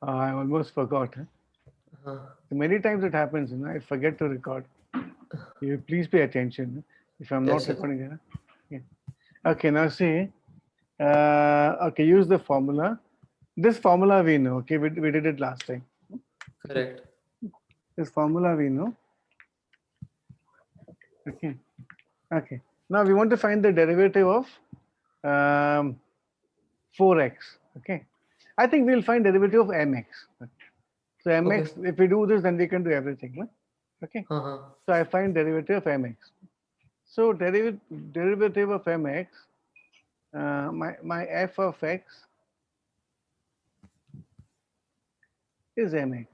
I almost forgot. Huh? Uh, Many times it happens, I forget to record. You please pay attention if I'm not yes, sir. recording. Yeah. Okay, now see. Okay, use the formula. This formula we know. Okay, we did it last time. Correct. This formula we know. Okay. Okay. Now we want to find the derivative of um, 4x. Okay. I think we'll find derivative of mx. So Okay. mx, if we do this, then we can do everything. Huh? Okay. Uh-huh. So I find derivative of mx. So derivative of mx, my f of x is mx.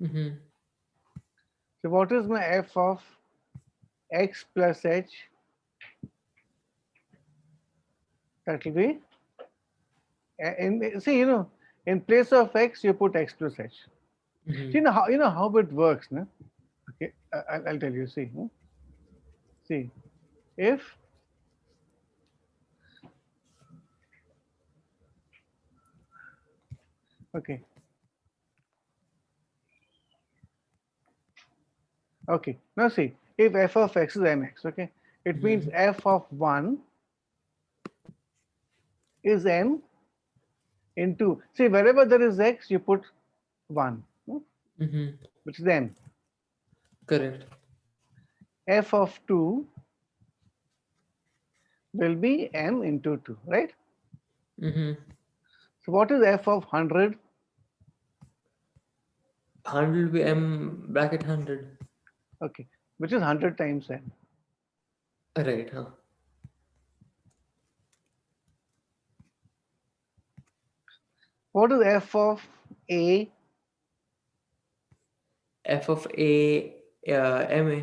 Mm-hmm. So what is my f of x plus h? That will be in see in place of x you put x plus h. Mm-hmm. See, you know how it works, no? Okay, I'll tell you. See, see, if okay, okay. Now see, if f of x is mx, okay, it means Mm-hmm. f of 1 is m into, see, wherever there is x, you put 1, Mm-hmm. which is m. Correct. F of 2 will be m into 2, right? Mm-hmm. So what is f of 100? 100 will be m bracket 100. Okay, which is 100 times m. Right, huh? What is f of a? F of A, MA.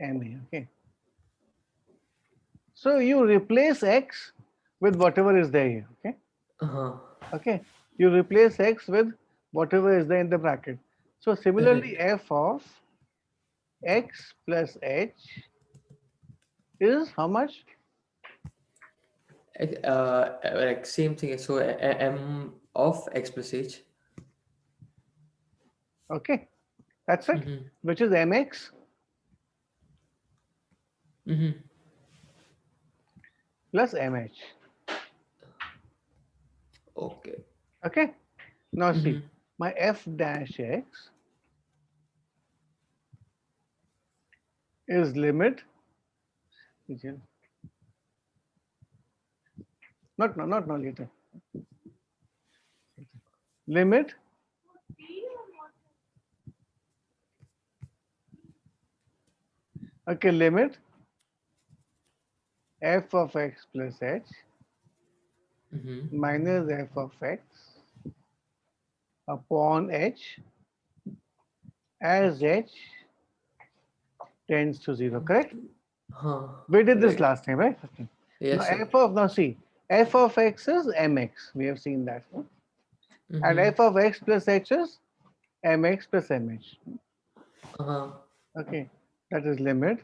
Ma, okay. So you replace x with whatever is there here, okay? Uh-huh. Okay, you replace x with whatever is there in the bracket. So similarly, Right. f of x plus h is how much? Like same thing. So M of X plus H. Okay, that's it, Mm-hmm. which is mx Mm-hmm. plus mh. Okay. Okay, now see, Mm-hmm. my f dash x is limit, not now later, limit okay, limit f of x plus h Mm-hmm. minus f of x upon h as h tends to 0, correct? Huh. We did this Right. last time, right? Okay. Now Yes, sir. now see, f of x is mx. We have seen that. No? And Mm-hmm. f of x plus h is mx plus mh. Uh-huh. Okay, that is limit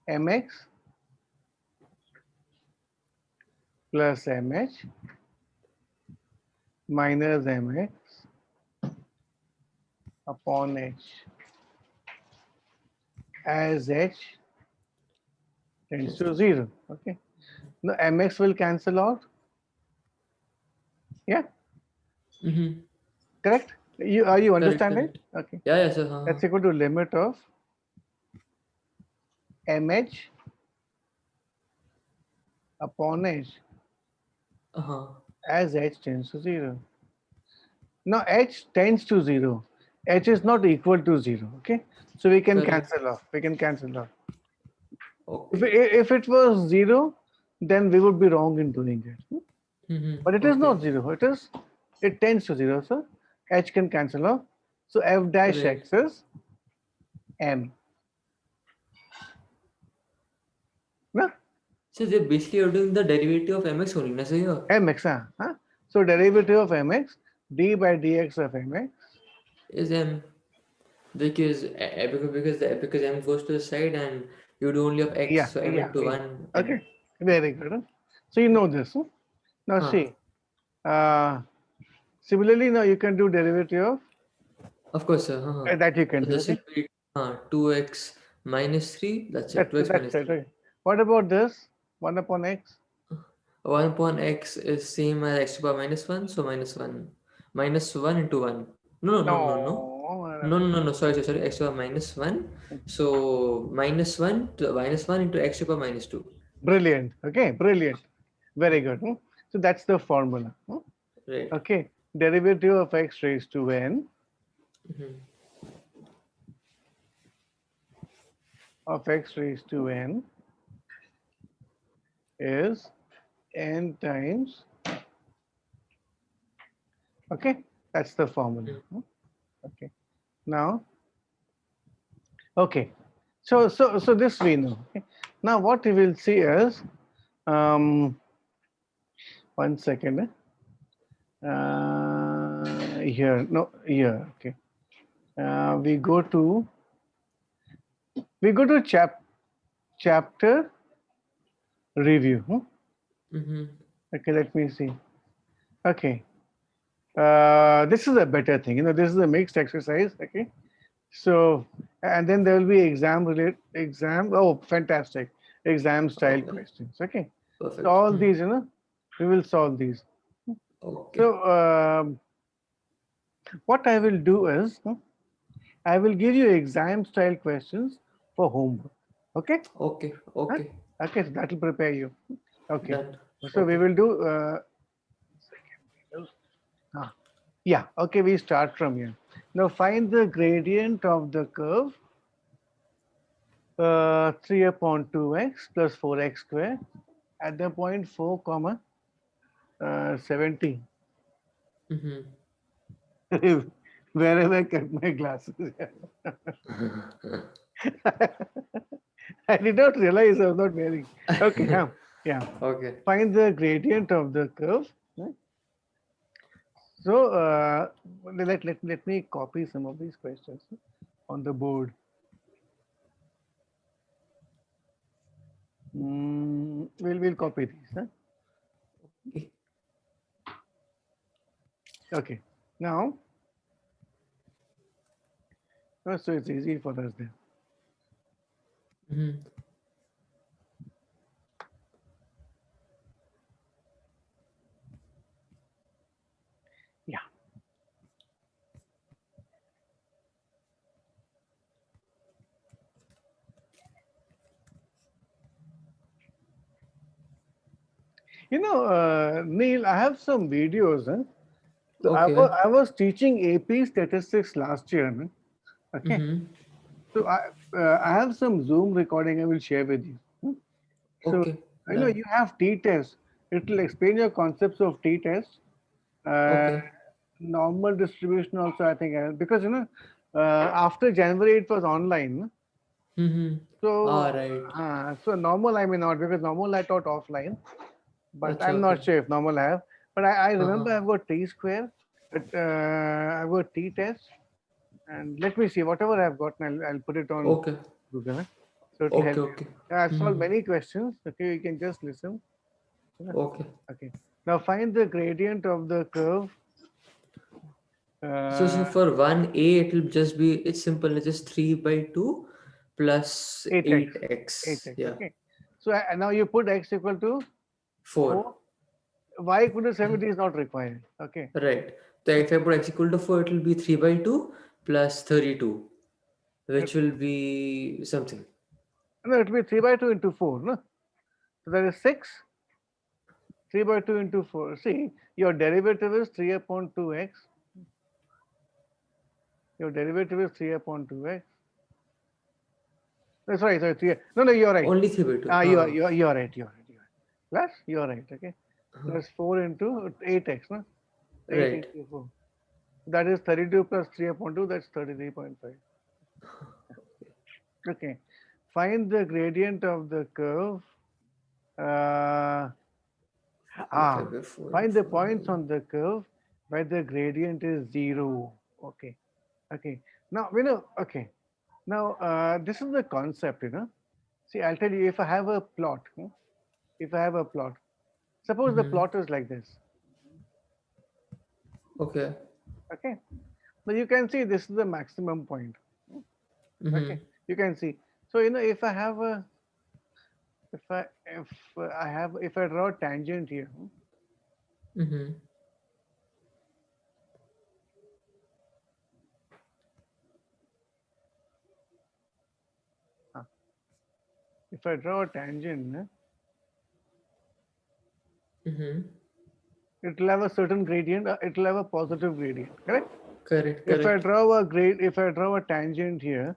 mx plus mh minus mx upon h as h tends Tends to to. 0. Okay, now mx will cancel out. Yeah, Mm-hmm. correct. You are you Correct, understanding? correct. Okay, Yeah, yes, sir. Uh-huh. that's equal to limit of mh upon h Uh-huh. as h tends to 0. Now h tends to 0. H is not equal to 0. Okay, so we can Correct. cancel off. We can cancel off. Okay. If it was 0, then we would be wrong in doing it. Mm-hmm. But it is Okay. not 0. It tends to 0. So h can cancel off. So f dash Right. x is m. No? So they basically are doing the derivative of MX only, na sir, here? Mx. Huh? So derivative of mx, d by dx of mx. Is M because M goes to the side and you do only of X, Yeah, so M yeah, into yeah. 1 M. Okay, very good. Huh? So you know this. Huh? Now Huh. see. Uh, Similarly, now you can do derivative of Of course, sir. that you can So do. this Okay, will be 2x minus 3. That's it. 2x that's minus it. 3. Okay. What about this? 1 upon x. 1 upon x is same as x to the power minus 1. So minus 1. Minus 1 into 1. No, no, no, no, no. No. No, no, no, no. Sorry, sorry, sorry. X to the power minus 1. So minus 1 to minus 1 into x to the power minus 2. Brilliant. Okay, brilliant. Very good. So that's the formula. Right. Okay, derivative of x raised to n Mhm. of x raised to n is n times. Okay, that's the formula. Mhm. Okay, now, okay, so this we know. Okay. Now what we will see is, um, 1 second. Here, no, here. Okay, we go to chapter review. Mhm. Okay, let me see. Okay, this is a better thing. This is a mixed exercise. Okay, so and then there will be exam. Oh, fantastic! Exam style Okay. questions. Okay, so Perfect. all these, we will solve these. Okay. So what I will do is, I will give you exam style questions for homework. Okay. Okay. Huh? Okay. Okay, so that will prepare you. Okay. Done. So we Okay. will do. Ah, yeah. Okay, we start from here. Now find the gradient of the curve 3 upon 2x plus 4x square at the point 4 comma 70. Mhm. Wherever I cut my glasses. I did not realize I was not wearing. Okay, yeah. Okay. Find the gradient of the curve. Right? So let me copy some of these questions on the board. We'll copy these. Huh? Okay. Okay. Now, so it's easy for us then. Mhm. Yeah. Neil, I have some videos. Huh? So Okay. I was teaching AP statistics last year. No? Okay. Mhm. So I have some Zoom recording I will share with you. So Okay. I know Done. you have t-test. It will explain your concepts of t-test. Uh, Okay. Normal distribution also, I think, because after January it was online. Mhm. So Ah, right. so normal I may not, because normal I taught offline, but Acha, I'm not okay. sure if normal I have. But I remember Uh-huh. I've got t square, I've got t-test, and let me see whatever I've gotten. I'll put it on Okay. Google. So it'll Okay. help you. Okay. I've solved Mhm. many questions. Okay, you can just listen. Yeah. Okay. Okay. Now find the gradient of the curve. So Uh, for 1A, it will just be, it's simple. It's just 3 by 2 plus 8x. 8x. 8x. Yeah. Okay. So now you put x equal to 4. 4. Y equal to 70 is not required. Okay. Right. So if I put x equal to 4, it will be 3 by 2 plus 32, which will be something. No, it will be 3 by 2 into 4. No? So that is 6. 3 by 2 into 4. See, your derivative is 3 upon 2x. Your derivative is 3 upon 2x. Sorry, 3. No, no, you're right. Only 3 by 2. You're right. You're right. You're right. Plus, you're right. Okay. Plus 4 into 8x. No? 8 Right. into 4. That is 32 plus 3 upon 2. That's 33.5. Okay. Find the gradient of the curve. Uh, 5 ah, by 4 and Find the 4. points on the curve where the gradient is 0. Okay. Okay. Now, okay. Now, this is the concept. See, I'll tell you, if I have a plot, if I have a plot, suppose the Mm-hmm. plot is like this. Okay. Okay. So you can see this is the maximum point. Okay. Mm-hmm. You can see. So if I have a if I have if I draw a tangent here, Mm-hmm. uh, if I draw a tangent, Mm-hmm. it will have a certain gradient. It will have a positive gradient. Correct. Correct. If I Correct. draw a grade, if I draw a tangent here,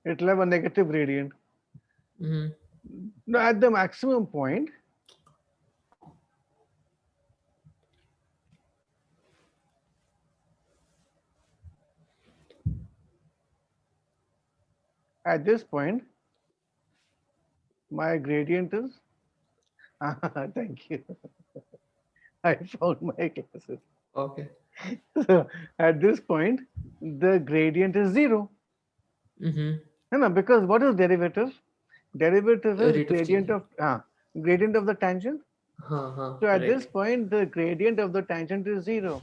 it will have a negative gradient. Mm-hmm. Now at the maximum point, at this point, my gradient is. Thank you. I found my glasses. Okay. So at this point, the gradient is zero. Mm-hmm. No, because what is derivative? Derivative is Rate of change. gradient of the tangent. Uh-huh. So at this Right. point, the gradient of the tangent is zero.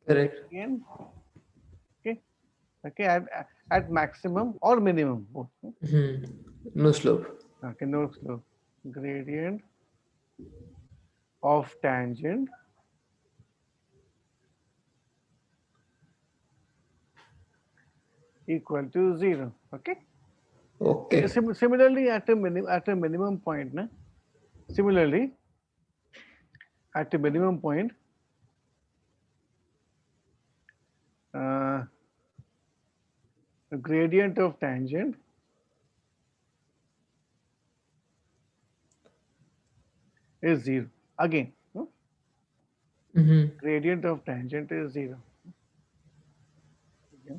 Correct. Gradient, okay, okay, at maximum or minimum. Both. Mm-hmm. No slope. Okay, no slope. Gradient of tangent equal to zero. Okay. Okay. Similarly, at a minimum point, na? Similarly, at a minimum point, uh, the gradient of tangent is zero. Again, no? Mm-hmm. Gradient of tangent is zero. Okay.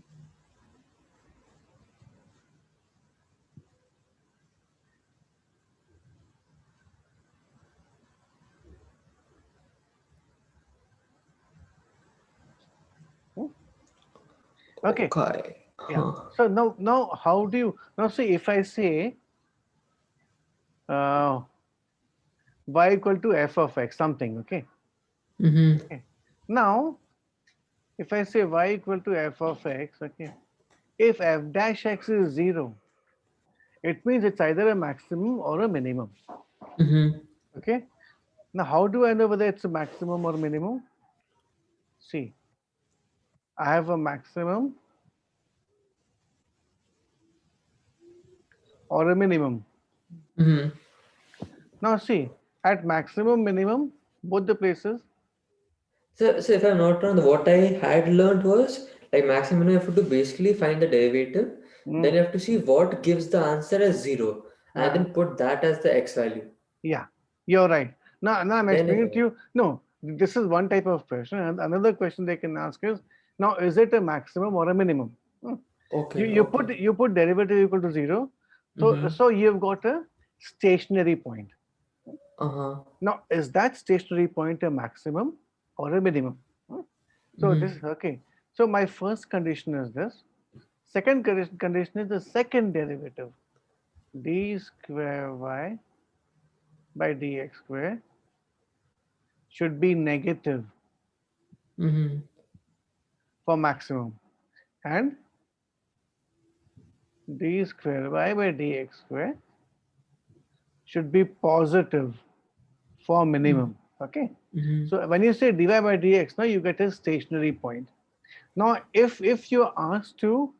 Hmm? Okay. Okay. Yeah. Huh. So now how do you now see if I say uh, y equal to f of x something, okay? Mm-hmm. Okay. Now if I say y equal to f of x, okay, if f dash x is zero, it means it's either a maximum or a minimum. Mm-hmm. Okay. Now how do I know whether it's a maximum or minimum? See, I have a maximum or a minimum. Mm-hmm. Now see, at maximum, minimum, both the places. So if I'm not wrong, what I had learned was like maximum you have to basically find the derivative, then Mm, you have to see what gives the answer as zero, and uh, then put that as the x value. yeah, you're right. Now I'm Then explaining to you. No, this is one type of question. And another question they can ask is, now is it a maximum or a minimum? Hmm. You okay, you okay. put you put derivative equal to zero, Mm-hmm. so you've got a stationary point. Uh-huh. Now is that stationary point a maximum or a minimum? Hmm. So this Mm-hmm. is okay. So my first condition is this. Second condition is the second derivative, d square y by dx square should be negative Mm-hmm. for maximum, and d square y by dx square should be positive for minimum. Okay. Mm-hmm. So when you say dy by dx, now you get a stationary point. Now, if you're asked to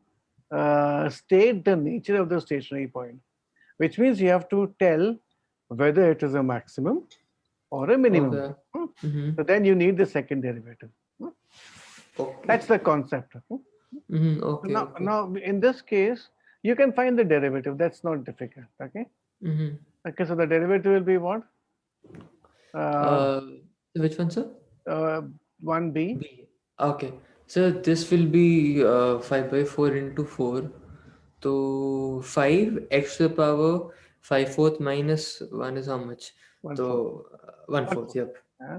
state the nature of the stationary point, which means you have to tell whether it is a maximum or a minimum. Okay. Hmm. Mm-hmm. So then you need the second derivative. Hmm. Okay. That's the concept. Hmm. Mm-hmm. So Okay, okay. now in this case, you can find the derivative. That's not difficult. Okay. Mm-hmm. Okay. So the derivative will be what? Uh, Uh, which one, sir? uh, 1b. B. Okay. So this will be 5 by 4 into 4. So 5 x to the power 5 fourth minus 1 is how much? 1/4. So 1 fourth, 1/4. yep. Yeah.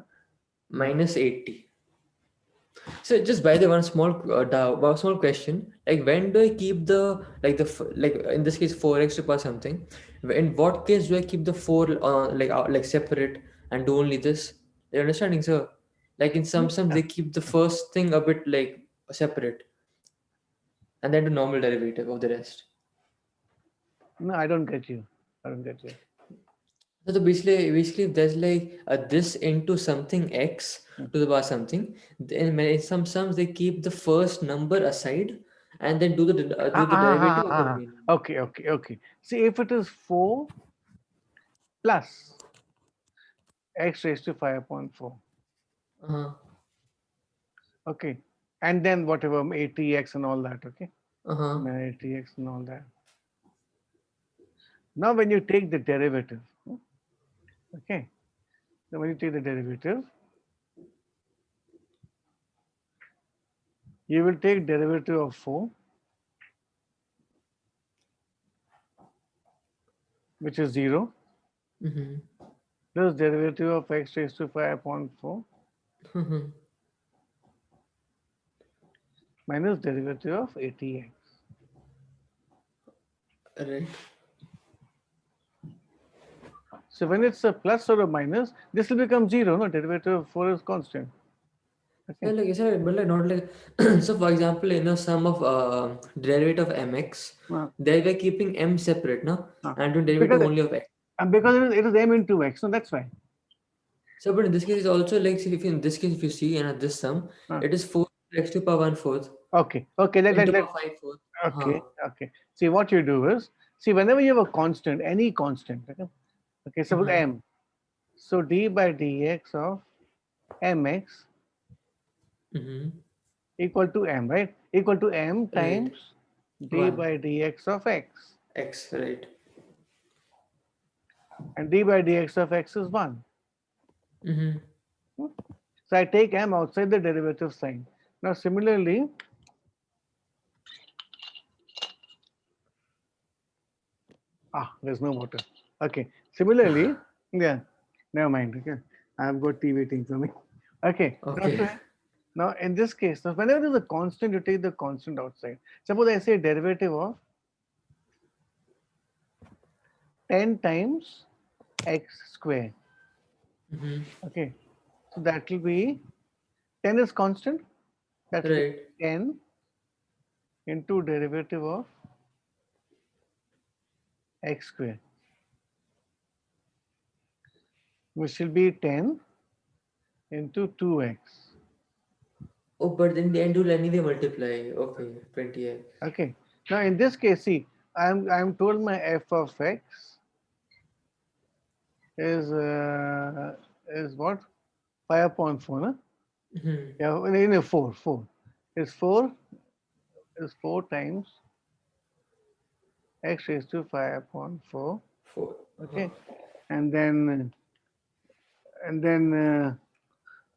Minus 80. So just by the one small one small question, like when do I keep the like in this case 4x to power something? In what case do I keep the 4 like separate and do only this? You understanding, sir? Like in some sums Yeah. they keep the first thing a bit like separate and then the normal derivative of the rest. No, I don't get you. I don't get you. So basically if there's like this into something x Hmm. to the power something, then in some sums they keep the first number aside and then do the derivative of the remaining. Okay, okay, okay. See, if it is 4 plus x raised to 5 upon 4, Uh-huh. okay, and then whatever 80x and all that, okay, Uh-huh. 80x and all that. Now, when you take the derivative, okay, now when you take the derivative, you will take derivative of 4, which is 0, Mm-hmm. plus derivative of x raised to 5 upon 4 Mm-hmm. minus derivative of 80x. Right. So when it's a plus or a minus, this will become 0. No, derivative of 4 is constant. Yeah, Okay. like I said, but like not like so for example, in a sum of derivative of mx, Uh, they were keeping m separate, no? uh, And doing because derivative only of x. because it is m into x, so that's why. So but in this case it's also like see, if in this case if you see in this sum, Uh, it is 4 x to power 1 fourth okay, okay, into power 5 fourth. okay, okay. See, what you do is, see, whenever you have a constant, any constant, okay, suppose Uh-huh. m, so d by dx of mx Mm-hmm. equal to m, right? Equal to m Right. times d 1 by dx of x, x, right. and d by dx of x is 1. Mm-hmm. So I take m outside the derivative sign. Now, similarly, there's no water. Okay. Similarly, yeah, never mind. Okay, I've got tea waiting for me. Okay. Okay. Now in this case, now whenever there's a constant, you take the constant outside. Suppose I say derivative of 10 times x square. Mm-hmm. Okay. So that will be 10 is constant. That will be Right. 10 into derivative of x square, which will be 10 into 2x. Oh, but in the end you'll anyway multiply. Okay, 20x. Okay. Now in this case, see, I'm told my f of x is what? 5 upon 4, no? Mm-hmm. Yeah, in a 4, 4. Is 4 is 4 times x raised to 5 upon 4. 4. Okay. And then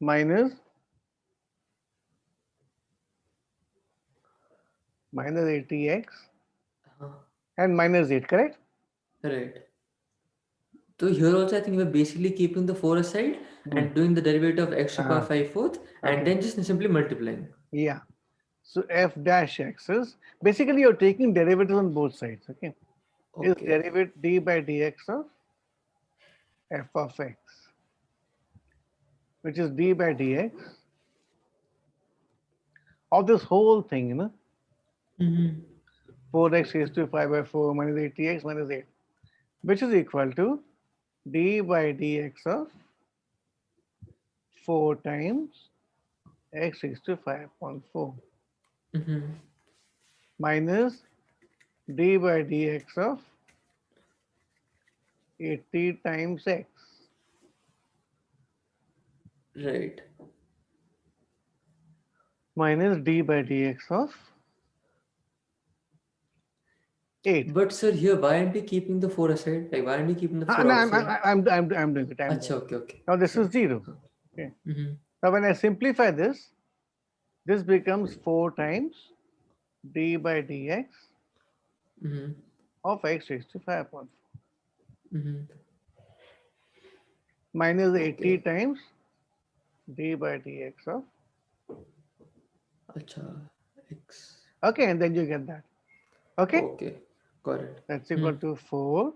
minus minus 80x Uh-huh. and minus 8, correct? Right. So here also I think we're basically keeping the 4 aside Hmm. and doing the derivative of x to power Uh, 5 fourth and okay. then just simply multiplying. Yeah. So f dash x is basically you're taking derivatives on both sides. Okay. Is Okay. derivative d by dx of f of x, which is d by dx of this whole thing, 4x raised to 5 by 4 minus 80x minus 8, which is equal to d by dx of 4 times x raised to 5 upon 4 Mm-hmm. minus d by dx of 80 times x Right. minus d by dx of 8. But sir, here why aren't we keeping the 4 aside? Like why aren't we keeping the 4 No, outside? I'm doing it. I'm doing Acha, it. okay, okay. Now this Sure. is 0. Okay. Mm-hmm. Now when I simplify this, this becomes 4 times d by dx Mm-hmm. of x raised to 5 upon 4 Mm-hmm. minus 80 Okay. times d by dx of, Acha. X. okay, and then you get that. Okay, Okay. Got it. that's Hmm. equal to 4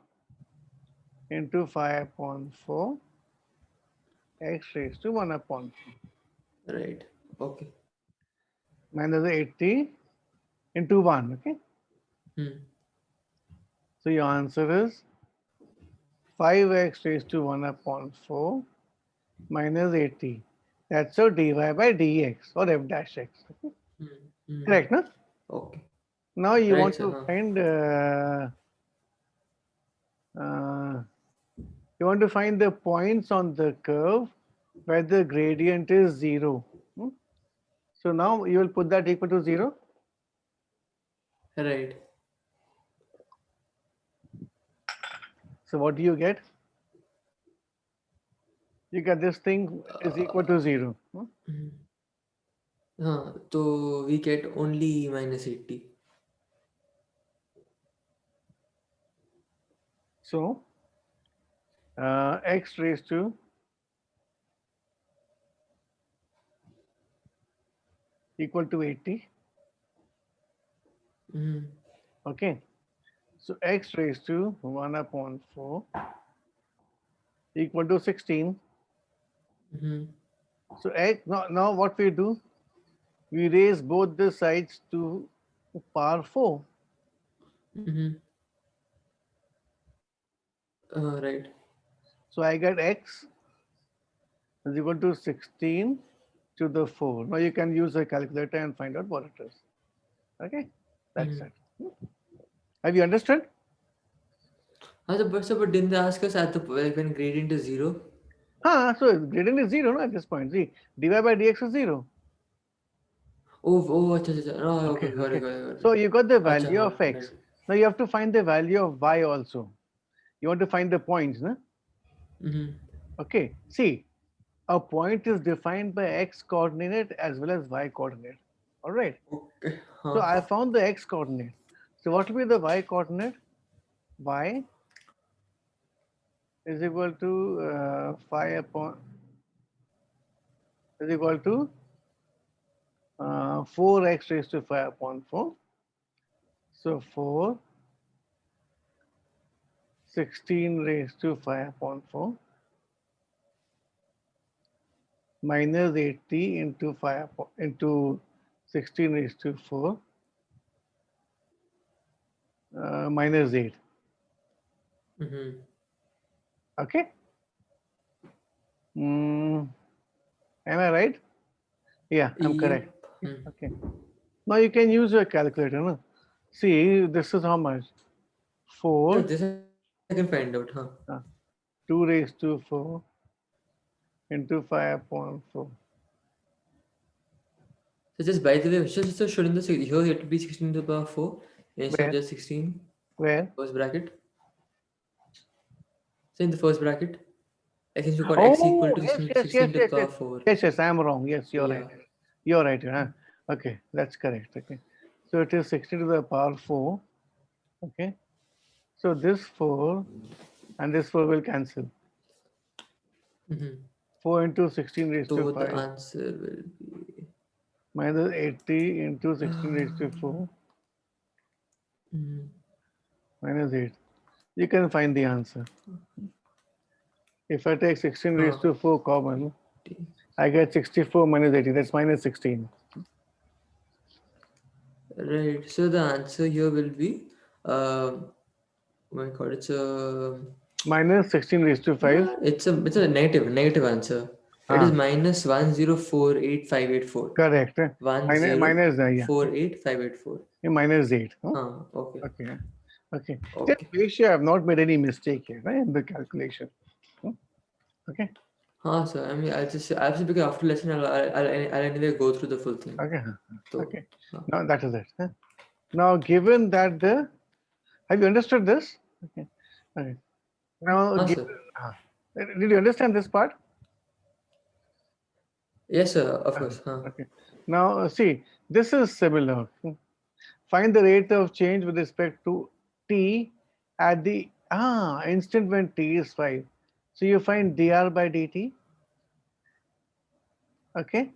into 5 upon 4 x raised to 1 upon 4 Right. Okay. minus 80 into 1. Okay. Hmm. So your answer is 5x raised to 1 upon 4 minus 80. That's your dy by dx or f dash x. Okay. Hmm. Hmm. Correct, no? Okay. Now you Right, want sir. to Huh. find uh, the points on the curve where the gradient is 0. Hmm? So now you will put that equal to 0. Right. So what do you get? You get this thing is equal to 0. Hmm? Hmm. So we get only minus 80. So x raised to equal to 80. Hmm. Okay. So x raised to 1 upon 4 equal to 16. Hmm. So x, now what we do? We raise both the sides to power 4. Hmm. Right. So I get x is equal to 16 to the 4. Now you can use a calculator and find out what it is. Okay, that's Hmm. it. Have you understood? So, but didn't they ask us at the like when gradient is zero? So gradient is 0 no, at this point. See, dy by dx is 0. Oh, acha, acha, acha. No, okay, Okay, got it, okay. got it, got it. So you got the Acha, value of right. x. Now you have to find the value of y also. You want to find the points, no? Mm-hmm. Okay, see, a point is defined by x coordinate as well as y coordinate. All right. Okay, So huh. I found the x coordinate. So what will be the y coordinate? Y is equal to 5 upon is equal to 4x raised to 5 upon 4. So 4, 16 raised to 5 upon 4 minus 80 into 5 into 16 raised to 4 minus 8. Mm-hmm. Okay. Mm, am I right? Yeah, I'm correct. Yep. Hmm. Okay. Now you can use your calculator. No? See, this is how much? Yeah, 4, this I can find out, huh? uh, 2 raised to 4 into 5 upon 4. So just by the way, so shouldn't here it be 16 to the power 4 instead of Where? just 16? Where? First bracket. So in the first bracket, like since we got x equal Oh, to yes, 16, yes, yes, 16 to the yes, yes. power 4. Yes, yes, I'm wrong. Yes, you're right. Yeah. You're right. Huh? Okay, that's correct. Okay. So it is 60 to the power 4. Okay. So this 4 and this 4 will cancel. Mm-hmm. 4 into 16 raised to So the 5 answer will be. minus 80 into 16 raised to 4 Mm-hmm. minus 8. You can find the answer. If I take 16 raised to 4 common, 80. I get 64 minus 80. That's minus 16. Right. So the answer here will be, oh my God, it's a Minus 16 raised to 5. yeah, it's a negative answer. It is Ah, minus 1048,584. correct. One Minus, zero minus yeah. four eight five eight four. Minus 8. Huh? Okay. Okay. Okay. Just Okay. make sure I have not made any mistake here right, in the calculation. Hmm? Okay. So I mean, I'll just because after lesson I'll anyway go through the full thing. Okay. So, Okay. huh. Now that is it. Huh? Now, given that the have you understood this? Okay. Okay. Now, Huh, given, sir. ah, did you understand this part? Yes, sir. Of Okay. course. Huh. Okay. Now, see, this is similar. Find the rate of change with respect to t at the instant when t is 5. So you find dr by dt. Okay.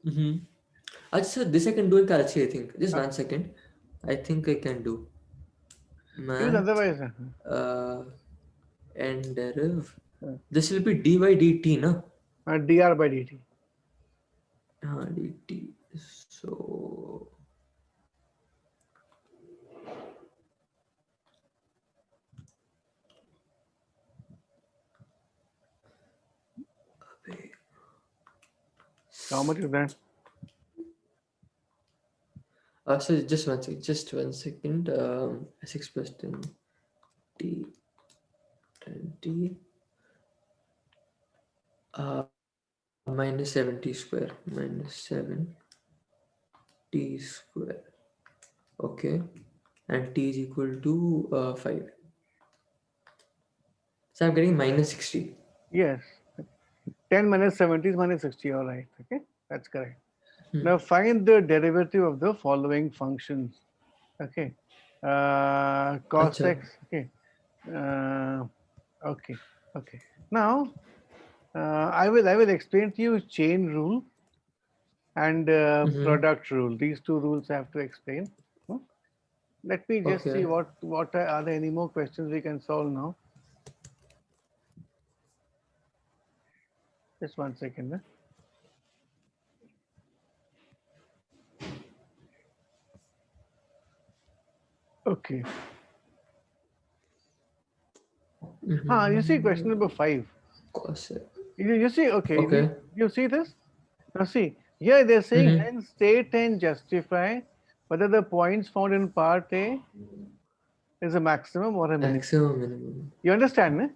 Mm-hmm. Sir, this I can do in Karachi, I think. Just Uh, 1 second. I think I can do. Use math, otherwise. uh, and deriv. Uh, This will be dy dt, no? dr by dt. Dt. So, How much is that? so just 1 second. 6 plus 10 t 10t minus 70 square minus 7 t square. Okay, and t is equal to 5. So I'm getting minus 60. Yes. 10 minus 70 is minus 60. All right. Okay. That's correct. Now find the derivative of the following functions. Okay. Cos Acha. x. Okay. Uh, okay. Okay. Now I will explain to you chain rule and Mm-hmm. product rule. These two rules I have to explain. Hmm? Let me just see Okay. what are there any more questions we can solve now. Just 1 second. Okay. You see question number Mm-hmm. 5. Cos. You see, okay, Okay. you see this? Now see, here they're saying Mm-hmm. hence state and justify whether the points found in part A is a maximum or a minimum. Maximum minimum. You understand? Eh?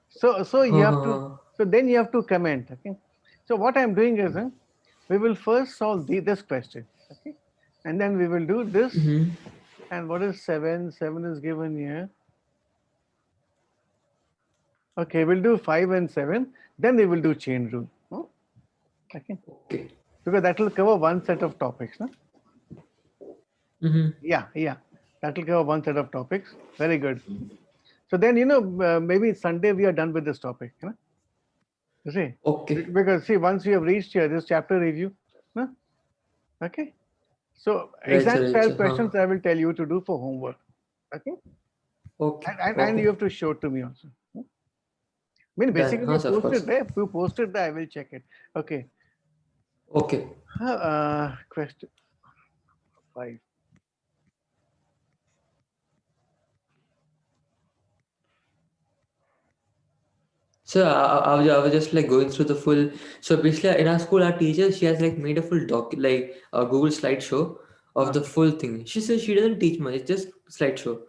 So you have to, Uh-huh. so then you have to comment. Okay. So what I'm doing is, we will first solve this question. Okay. And then we will do this. Mm-hmm. And what is 7? 7 is given here. Okay, we'll do 5 and 7. Then we will do chain rule. Oh, okay. Okay. Because that will cover one set of topics. No? Mm-hmm. Yeah, yeah. That will cover one set of topics. Very good. So then, maybe Sunday we are done with this topic. You see? Okay. Because see, once we have reached here, this chapter review. No? Okay. So exam Right, style sir. Huh. questions I will tell you to do for homework. Okay. Okay. And you Okay. have to show to me also. I mean, Done. basically Huh, you sir, of post course. it there. You post it there, I will check it. Okay. Okay. Question 5. So I was just like going through the full. So basically, in our school, our teacher she has like made a full doc like a Google slideshow of Uh, the full thing. She says she doesn't teach much; it's just slideshow.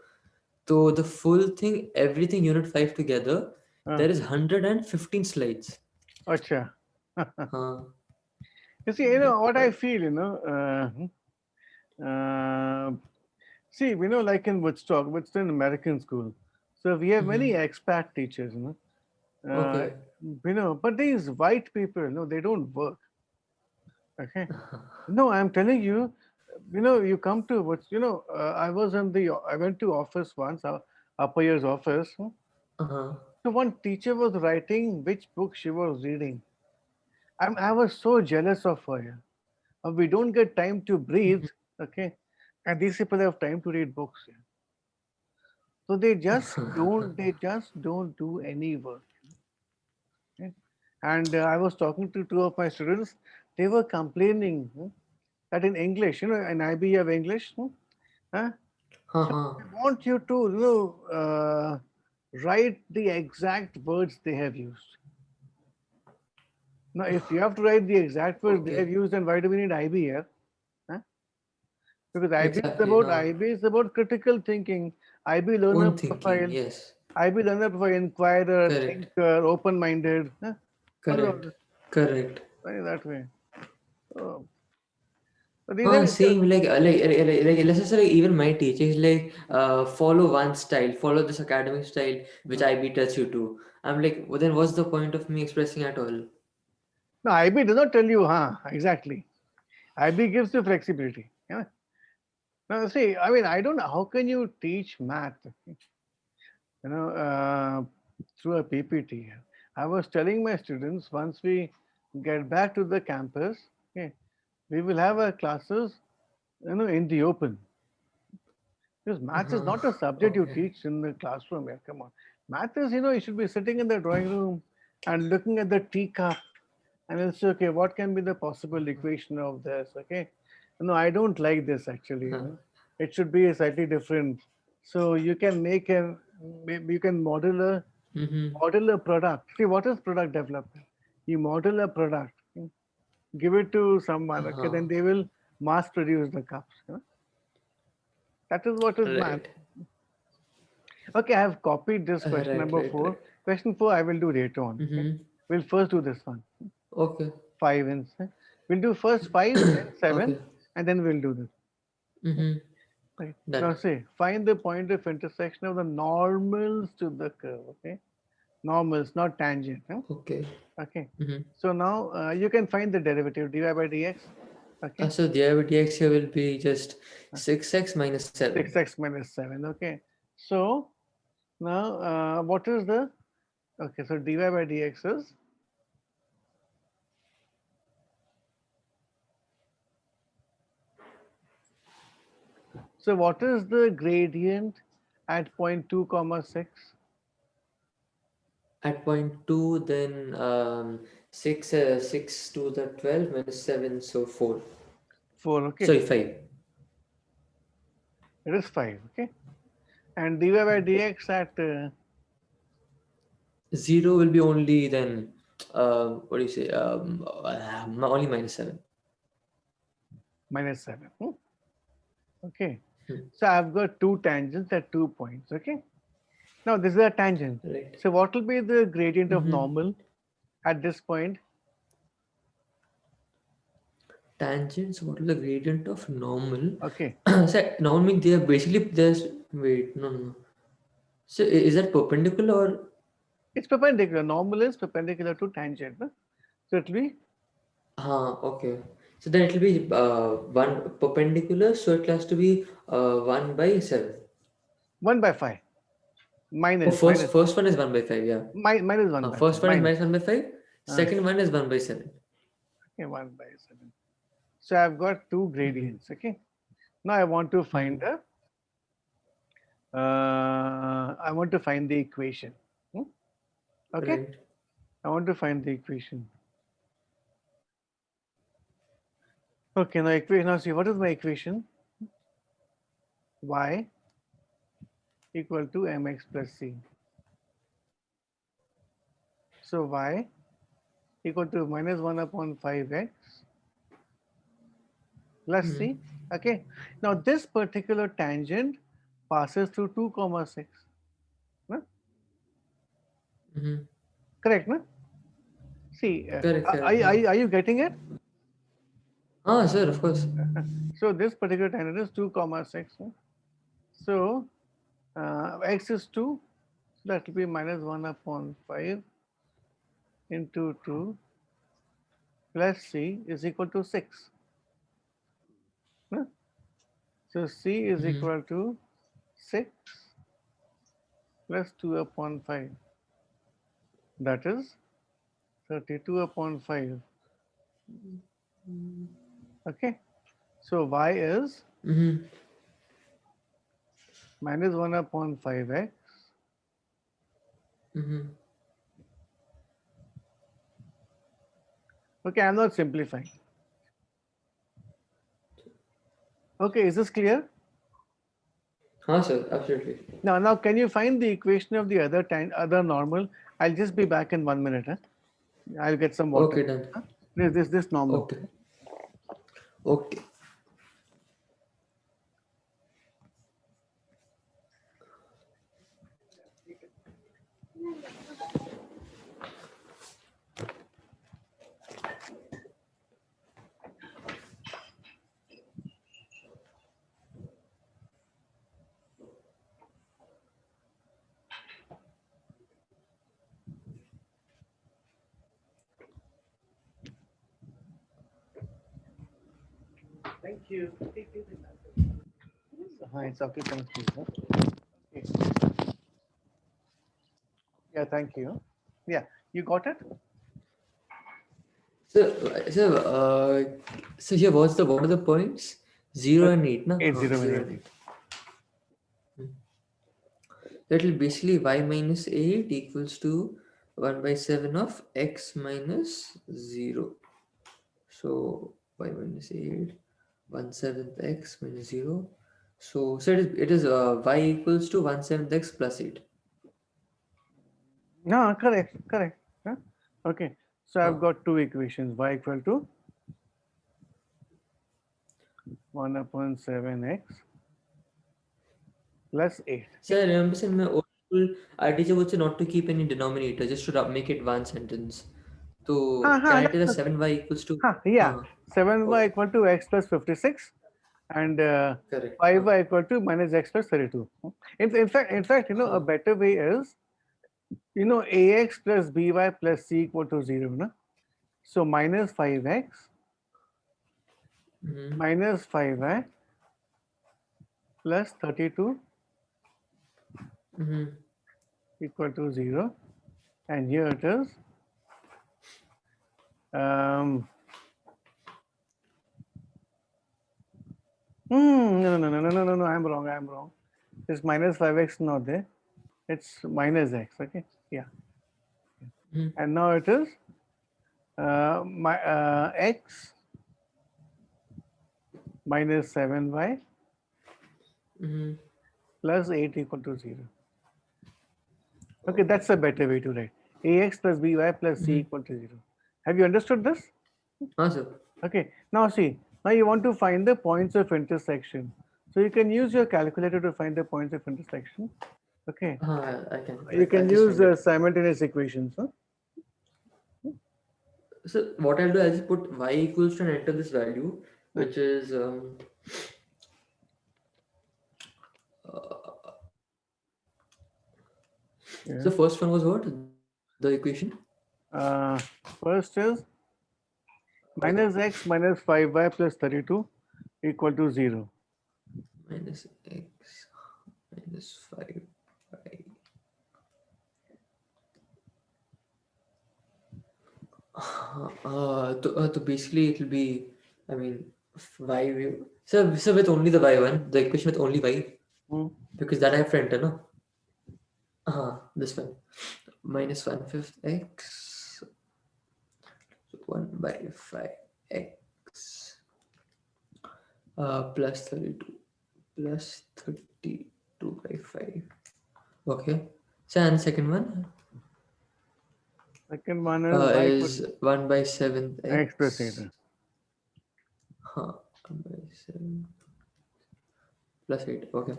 So the full thing, everything Unit 5 together, uh, there is 115 slides. Acha. Huh. You see, Like what I quite. feel, see, like in Woodstock, Woodstock American school. So we have many Mm-hmm. expat teachers, uh, Okay. but these white people, they don't work. Okay. No, I'm telling you, you come to I went to office once, upper years office. Uh-huh. So one teacher was writing which book she was reading. I was so jealous of her. Yeah. We don't get time to breathe. Okay. And these people have time to read books. Yeah. So they just don't do any work. Okay? And I was talking to two of my students. They were complaining that in English, in IB you have English. Huh? So Uh-huh. they want you to, write the exact words they have used. Now, if you have to write the exact words they have Okay. used, then why do we need IB here? Huh? Because Exactly. Huh. IB is about critical thinking. IB learner Own thinking. profile. Yes. IB learner profile, inquirer, Correct. thinker, open-minded. Huh? What is all Correct. this? Correct. Why that way? Oh. So these are Same like let's just say like, even my teacher is like follow one style, follow this academic style which IB tells you to. I'm like, well, then what's the point of me expressing at all? no, IB does not tell you, exactly. IB gives you flexibility. Yeah. Now, see, I mean, I don't know how can you teach math, through a PPT. I was telling my students once we get back to the campus, okay, we will have our classes, in the open. Because maths is not a subject you Okay. teach in the classroom. Yeah, come on. Math is, you should be sitting in the drawing room and looking at the teacup and then say, okay, what can be the possible equation of this? Okay. No, I don't like this actually. It should be slightly different. So you can make a, maybe you can Mm-hmm. model a product. See, what is product development? You model a product, give it to someone, okay, Uh-huh. then they will mass produce the cups. That is what is math. Right. Okay, I have copied this question Right, number right, four. right. Question four, I will do later on. Okay, Mm-hmm. we'll first do this one, Okay. five and we'll do first five, then seven, Okay. and then we'll do this. Okay, Mm-hmm. right. Done. Now say, find the point of intersection of the normals to the curve. Okay, normals, not tangent. Huh? Okay. Okay. Mm-hmm. So now you can find the derivative dy by dx. Okay, So the dx here will be just 6x minus 7. 6x minus 7. Okay. So now what is the, okay, so dy by dx is, so what is the gradient at point 2 comma 6? At point 2, then 6 to the 12 minus 7, so 4. 4. Okay. Sorry, 5. It is 5. Okay. And dy by dx at 0 will be only then, what do you say, only minus 7. minus 7. Okay. Hmm. So I've got two tangents at 2 points. Okay. Now this is a tangent. Right. So what will be the gradient of Mm-hmm. normal at this point? Tangents, what is the gradient of normal? Okay. So normal means they are basically, there's, wait, no, no, no. So is that perpendicular or, It's perpendicular. Normal is perpendicular to tangent. No? So it will be okay. So then it will be 1 perpendicular, so it has to be 1 by 7. 1 by 5. Oh, Minus, first minus, first one is 1 by 5, yeah. minus 1 by First 5. one is Minus. minus 1 by 5. Uh, Second one is 1 by 7. okay, 1 by 7. So I've got two Mm-hmm. gradients. Okay. Now I want to Hmm. find the I want to find the equation. Okay. Right. I want to find the equation. Okay. Now equation. Now see, what is my equation? Y equal to mx plus c. So y equal to minus 1 upon 5x plus Hmm. c. Okay. Now this particular tangent passes through 2 comma 6. No? Mm-hmm. Correct, no? See, Correct, correct. Yeah. are you getting it? Sir, of course. So this particular tangent is 2 comma 6. So x is 2, that will be minus 1 upon 5 into 2 plus c is equal to 6. So c is Mm-hmm. equal to 6 plus 2 upon 5. That is 32 upon 5. Okay. So y is Mm-hmm. minus 1 upon 5x Mm-hmm. Okay, I'm not simplifying. Okay, is this clear? Sir, absolutely. Now, can you find the equation of the other normal? I'll just be back in 1 minute. Huh? I'll get some water. Okay, done. Huh? This normal. Okay. Okay. Thank you. Hi, it's okay. Thank you. Huh? Okay. Yeah, thank you. Yeah, you got it? So, so here, what are the points? 0 and 8, na? 8, 0 and 0 and 8. 8. That will basically y minus 8 equals to 1 by 7 of x minus 0. So y minus 8, 1/7 x minus 0. So it is y equals to 1/7 x plus 8. No, correct, correct. Huh? Okay, so I've Huh. got two equations, y equal to 1 upon 7x plus 8. So I remember in my old school, our teacher would say not to keep any denominator, just to make it one sentence. So can I tell the That's okay. 7y equals to Yeah, 7y okay, equal to x plus 56 and correct. 5y equal to minus x plus 32. In fact, a Huh. better way is, ax plus by plus c equal to 0. No? So minus 5x Mm-hmm. minus 5y plus 32 Mm-hmm. equal to 0. And here it is. Um, no, I'm wrong. This minus 5x not there. It's minus x, okay? Yeah. Mm-hmm. And now it is my x minus 7y Mm-hmm. plus 8 equal to 0. Okay, that's a better way to write. Ax plus by plus c Mm-hmm. equal to 0. Have you understood this? Sir. Okay, now see, now you want to find the points of intersection. So you can use your calculator to find the points of intersection. Okay, I can. you I'll can just use find it. simultaneous equations. Huh? So what I'll do, I'll just put y equals to and enter this value, Hmm. which is uh, Yeah. so first one was what? The equation? Uh, First is Okay. minus x minus 5y plus 32 equal to 0. Minus x minus 5y. So basically it will be, I mean, so with only the y one, the equation with only y, Hmm. because that I have to enter, no? This one. Minus 1/5 x, so 1 by 5 x plus 32 plus 32 by 5. Okay. So and second one Second one is y equal is 1 by 7 to x plus 8. x. 1 by 7 plus 8. Okay.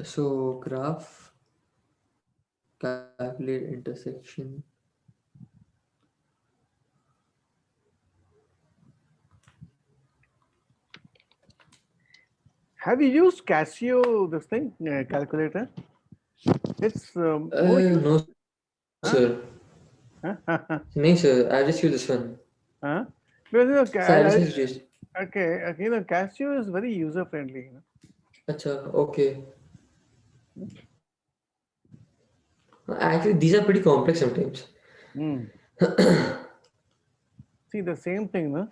So graph, calculate intersection. Have you used Casio, this thing, calculator? It's more No, useful. Huh? sir. No, sir. I just use this one. Huh? Because So I just need to use. okay, Casio is very user friendly. Acha, okay. Actually, these are pretty complex sometimes. Hmm. See, the same thing, no?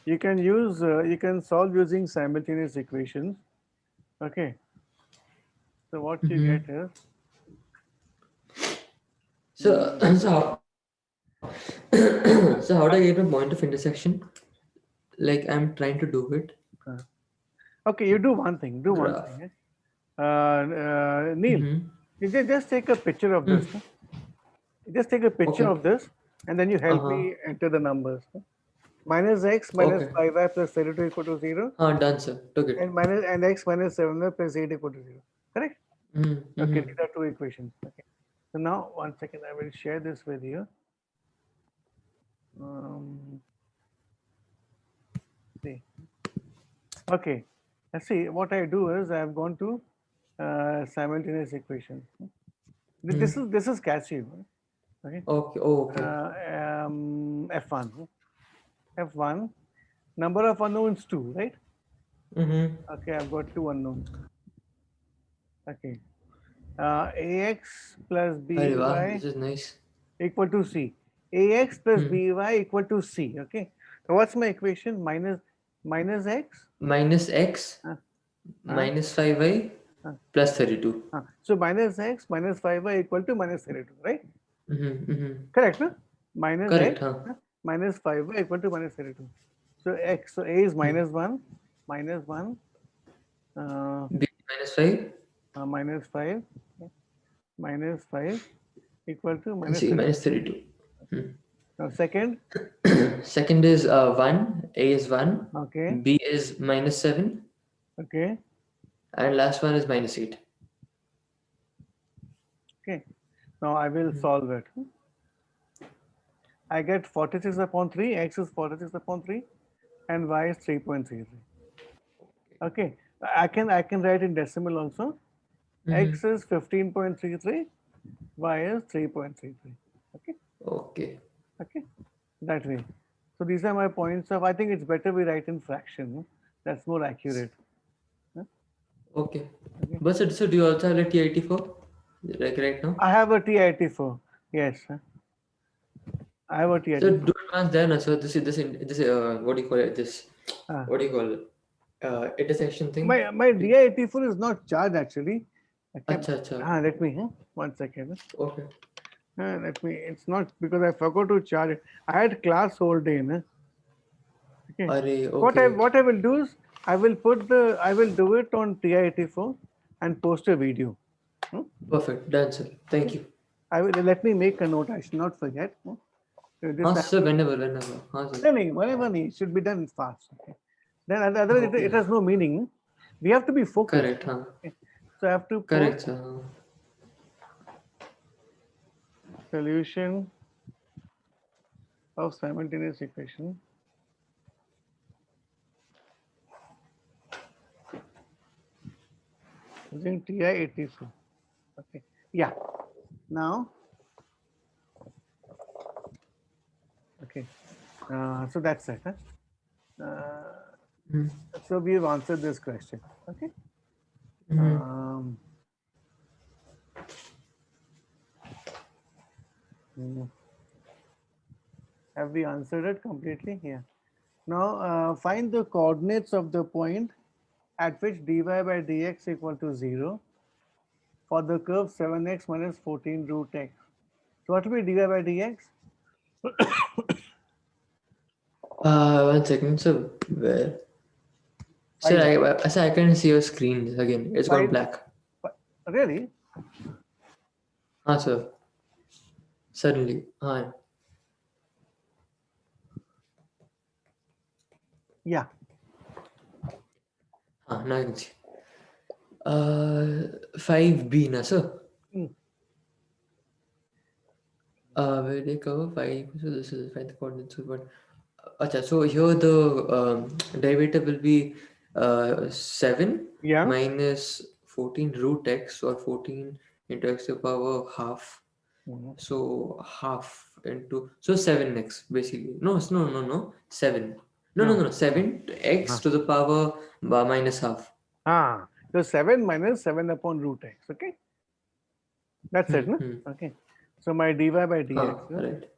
You can solve using simultaneous equations. Okay, so what you Mm-hmm. get is, So, mm, so how, so how do I get a point of intersection? Like I'm trying to do it. uh, okay, you do one thing. Do one Graph. thing. Neil, Mm-hmm. you just take a picture of this. Hmm. No? You just take a picture Okay. of this, and then you help Uh-huh. me enter the numbers. No? Minus x minus Okay. 5y plus 32 equal to 0, Done, sir. Took it. and x minus 7y plus 8 equal to 0. Correct? Mm-hmm. Okay, Mm-hmm. these are two equations. Okay. So now, one second, I will share this with you. Um, see. Okay. Let's see. What I do is I have gone to simultaneous equations. This is Casio. Okay. Okay. Oh, okay. F1. F1. Number of unknowns 2, right? Mm-hmm. Okay, I've got two unknowns. Okay. Ax plus Arey wow, by this is nice. equal to c. Ax plus Hmm. by equal to c. Okay. So what's my equation? Minus x Minus x uh, uh, minus 5y plus 32. So minus x minus 5y equal to minus 32, right? Correct, no? Minus Correct, x huh? minus 5y equal to minus 32. So x, so a is minus 1, uh, B minus 5 minus 5, minus 5 equal to and minus C 32. minus 32. Now second, Second is 1, A is 1, okay, B is minus 7, okay, and last one is minus 8. okay. Now I will solve it. I get 46 upon 3, x is 46 upon 3, and y is 3.33. Okay, I can write in decimal also. X is 15.33, y is 3.33. Okay, Okay. okay, that way. So these are my points of. I think it's better we write in fraction. No? That's more accurate. Huh? Okay. Okay. But so do you also have a T84? Like right now? I have a TIT4. Yes, I have a So TIT4. do advance there. So this what do you call it? This Uh, what do you call it? Intersection thing. my DI84 is not charged actually. Okay. Acha acha. Let me 1 second. Okay. Let me. It's not because I forgot to charge it. I had class whole day. Na? Okay. Array, What I okay. what I will do is I will do it on TI84 and post a video. Hmm? Perfect. Done, sir. Thank you. I will let me make a note. I should not forget. This I have Sir, to. whenever. Sir. No, no, whenever it should be done fast. Okay. Then otherwise it Okay. has no meaning. We have to be focused. Correct, huh? Okay. So I have to post Correct, sir. solution of simultaneous equation using TI84. Okay. Yeah. Now, okay. So that's it. Huh? So we have answered this question. Okay. Um, have we answered it completely? Yeah. Now find the coordinates of the point at which dy by dx equal to 0 for the curve 7x minus 14 root x. So what will be dy by dx? 1 second. So where? Sir, Five, I can see your screen again. It's gone five, black. really? Sir. Suddenly. Yeah. Now I can see. 5B, na sir. Mm. Where they cover 5. So this is find the coordinates of what. Acha, so here the derivative will be 7 Yeah. minus 14 root x, or 14 into x to the power half. Mhm. So half into, so 7x basically. No. 7. No. No. 7 to x Uh-huh. to the power minus half. So 7 minus 7 upon root x. Okay. That's it. No? Okay. So my dy by dx. Right.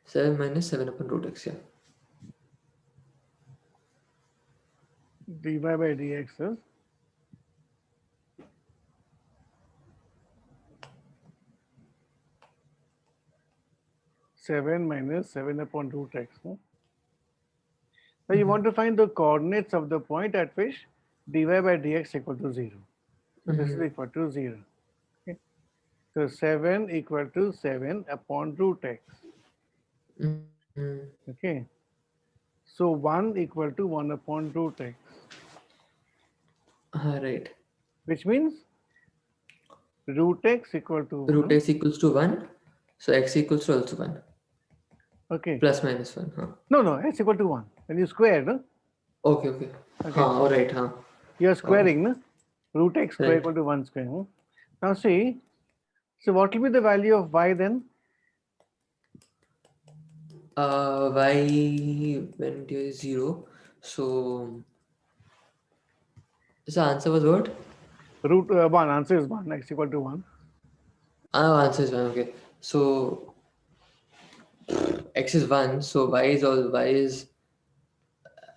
7 minus 7 upon root x, yeah. Dy by dx is 7 minus 7 upon root x. No? So you want to find the coordinates of the point at which dy by dx equal to 0. So this is equal to 0. Okay. So 7 equal to 7 upon root x. Okay. So 1 equal to 1 upon root x. Right. Which means root x equal to Root 1. x equals to 1. So x equals to also 1. Okay. Plus minus 1. No, x equal to 1. When you square, no? Okay. Okay. Alright. You're squaring, no? Root x square Right. equal to 1 square. No? Now see, so what will be the value of y then? Y when t is 0. So the answer was what? Root 1. Answer is 1. X equal to 1. Answer is 1. Okay. So x is 1. So y is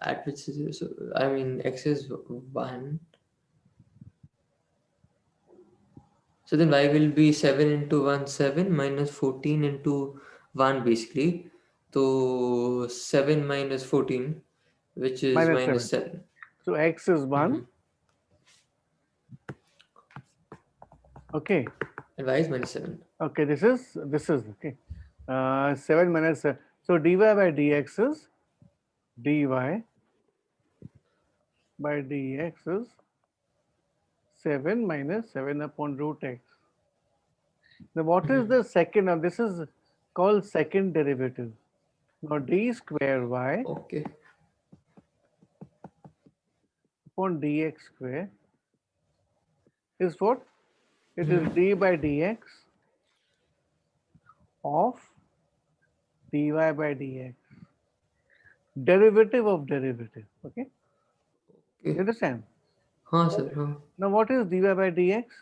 at which is, so I mean x is 1. So then y will be 7 into 1, 7 minus 14 into 1 basically. So 7 minus 14, which is minus minus 7. 7. So x is 1. Mhm. Okay. And y is minus 7. Okay, this is okay. 7 minus so dy by dx is dy by dx is 7 minus 7 upon root x. Now what is the second? Now this is called second derivative. Now d square y Okay. upon dx square is what? It is Mhm. d by dx of dy by dx. Derivative of derivative. Okay, you Okay. understand? हाँ sir, हाँ. Now what is dy by dx?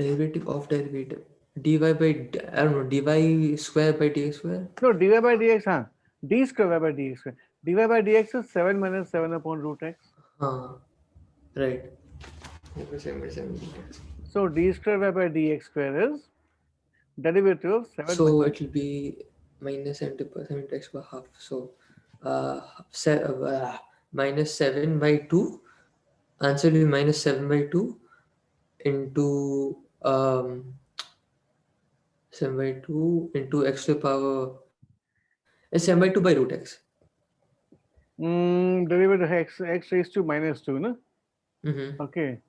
Derivative of derivative. dy by, I don't know, dy square by dx square? No, dy by dx, huh? D square y by dx square. Dy by dx is 7 minus 7 upon root x. हाँ, right. Okay, 7 dx. So d square y by dx square is derivative of 7 So minus. it will be minus 70% x by half. So minus 7 by 2. Answer will be minus 7 by 2 into 7 by 2 into x to the power 7 by 2 by root x. Derivative of x raised to minus 2, no? Mm-hmm. Okay.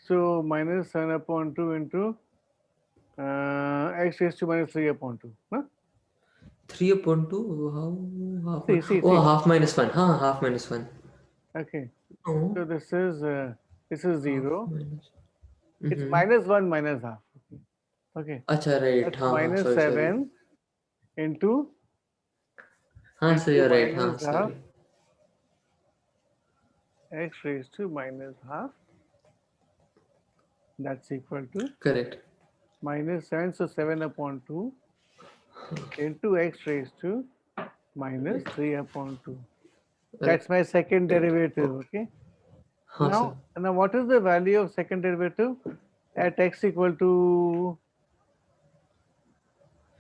So minus 7 upon 2 into x raised to minus 3 upon 2. Huh? 3 upon 2, how half? Oh, See. half minus 1. Huh, half minus 1. Okay. So No, this is half 0. minus. It's Mm-hmm. minus 1 minus half. Okay. Acha, right. That's Huh, minus sorry. 7 into Huh, so you're right. Huh, minus half sorry. x raised to minus half. That's equal to Correct. minus 7. So 7 upon 2 into x raised to minus Right. 3 upon 2. Right. That's my second derivative. Okay. Okay. Huh, sir. Now what is the value of second derivative at x equal to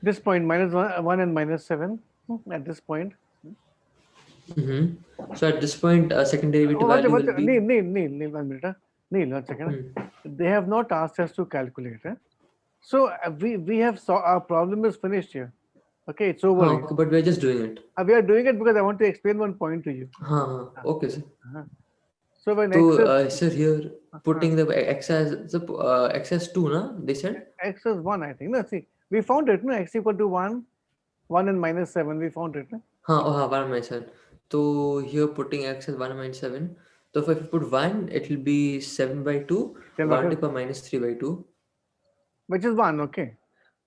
this point minus 1 and minus 7 at this point? Mm-hmm. So at this point, second derivative Oh, value will be. Neil, 1 minute. Neil, 1 second. Hmm. They have not asked us to calculate. So we have our problem is finished here. Okay, it's over Huh, here. okay, but we're just doing it. We are doing it because I want to explain one point to you. Huh, okay, sir. Uh-huh. So when x So, is sir, here uh, putting the x as the x as 2, na? They said. x is 1, I think. No, see, we found it. No, x equal to 1, 1 and minus 7. We found it. No? Huh, oh, 1 minus 7. So here putting x as 1 minus 7. So if I put 1, it will be 7 by 2, Then what 1 to is the power minus 3 by 2, which is 1? Okay,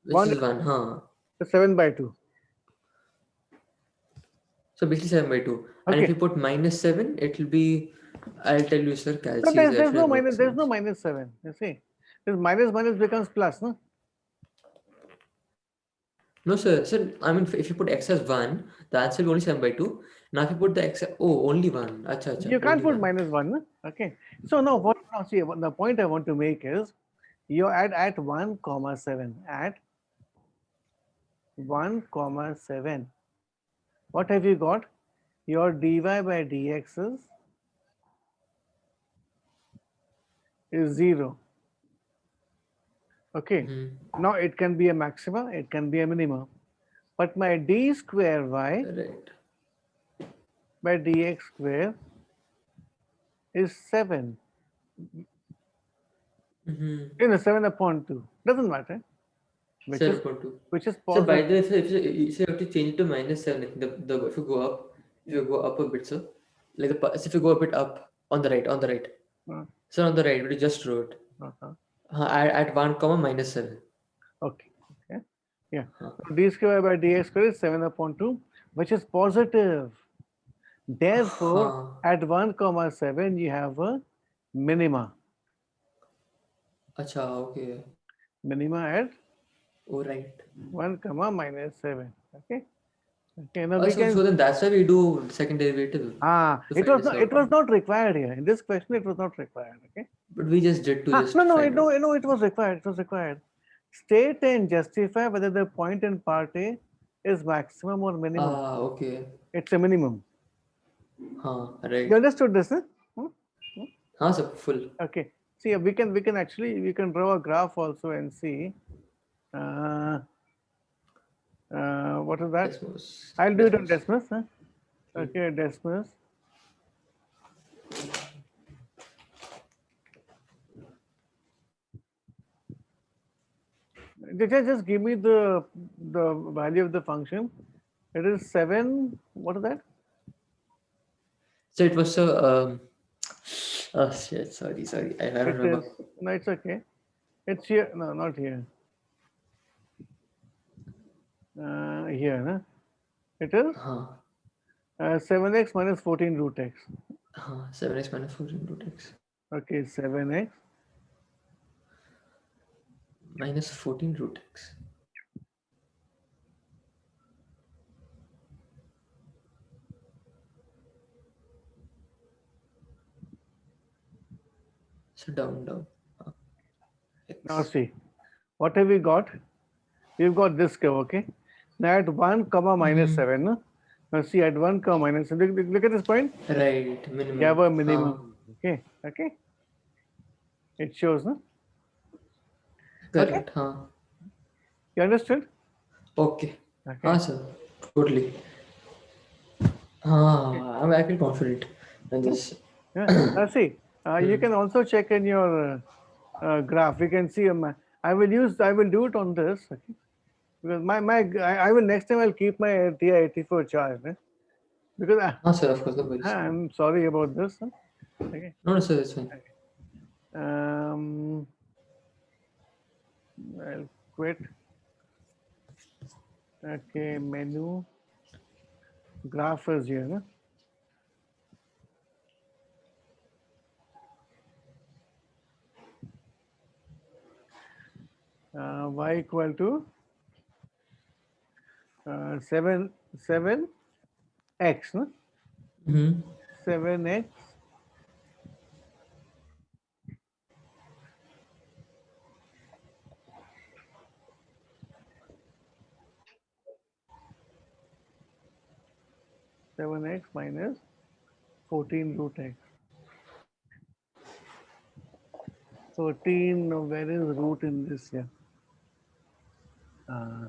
which 1 is 1. Huh. is 7 by 2. So basically 7 by 2. And if Okay. you put minus 7, it will be, I'll tell you, sir, No, calci is there, there's so no it makes minus. There's no sense. minus 7. You see, this minus becomes plus. No, No, sir. Sir, I mean, if you put x as 1, the answer will be only 7 by 2. Now, if you put the x, oh, only 1. Acha, acha, you can't only put 1. minus 1. No? Okay. So now what? Now see, the point I want to make is you add at 1 comma 7 at 1 comma 7. What have you got? Your dy by dx is 0. Okay. Mm-hmm. Now it can be a maxima, it can be a minima. But my d square y Right. by dx square is 7. Mm-hmm. 7 upon 2. Doesn't matter. Which is 7.2. which is So, by positive. the way, if you have to change it to minus 7, I think if you go up a bit, so, like if you go a bit up, on the right. Uh, So, on the right, we just wrote uh-huh. at 1 comma minus 7. Okay. Okay. Yeah. Huh. So d square by dx square is 7 upon 2, which is positive. Therefore, Huh. at 1 comma 7, you have a minima. Acha, okay. Minima at Oh, right. 1 comma minus 7. Okay. Okay, now we So can. then that's why we do second derivative to It find was this not. out. It was not required here in this question. It was not required. Okay. But we just did to No, just no, find out. no. It was required. It was required. State and justify whether the point in part A is maximum or minimum. Ah, okay. It's a minimum. You Right. understood this? Huh? Hmm? Hmm? Sir, full. Okay. See, we can actually we can draw a graph also and see. Uh, what is that? Desmos. I'll do it on Desmos. Desmos. Huh? Hmm. Okay, Desmos. Just give me the value of the function. It is 7. What is that? So it was so oh shit, sorry. I don't It is, remember. no, it's okay. It's here. No, not here. Here, no? It is Huh. 7x minus 14 root x. 7x minus 14 root x. Okay, 7x. Minus 14 root x. So down. Now X. see, what have we got? We've got this curve, okay? Now at 1 comma minus Mm-hmm. 7, no? Now see at 1 comma minus 7, look at this point. Right, We have minimum. a minimum. Okay. It shows, no? Okay. Correct. You understood? Okay. Okay. Sir. Totally. Okay. I feel confident in Hmm? this. Yeah. Now see, you can also check in your graph. You can see I will do it on this, okay? Because I will next time I'll keep my TI-84 charged, because Sir, of course, no worries. I'm sorry about this. Okay. No, sir, it's fine. Um, I'll quit. Okay, menu, graph is here. No? Y equal to 7 x, no? Mm-hmm. 7x 7x minus 14 root x. 14, where is root in this here? Uh,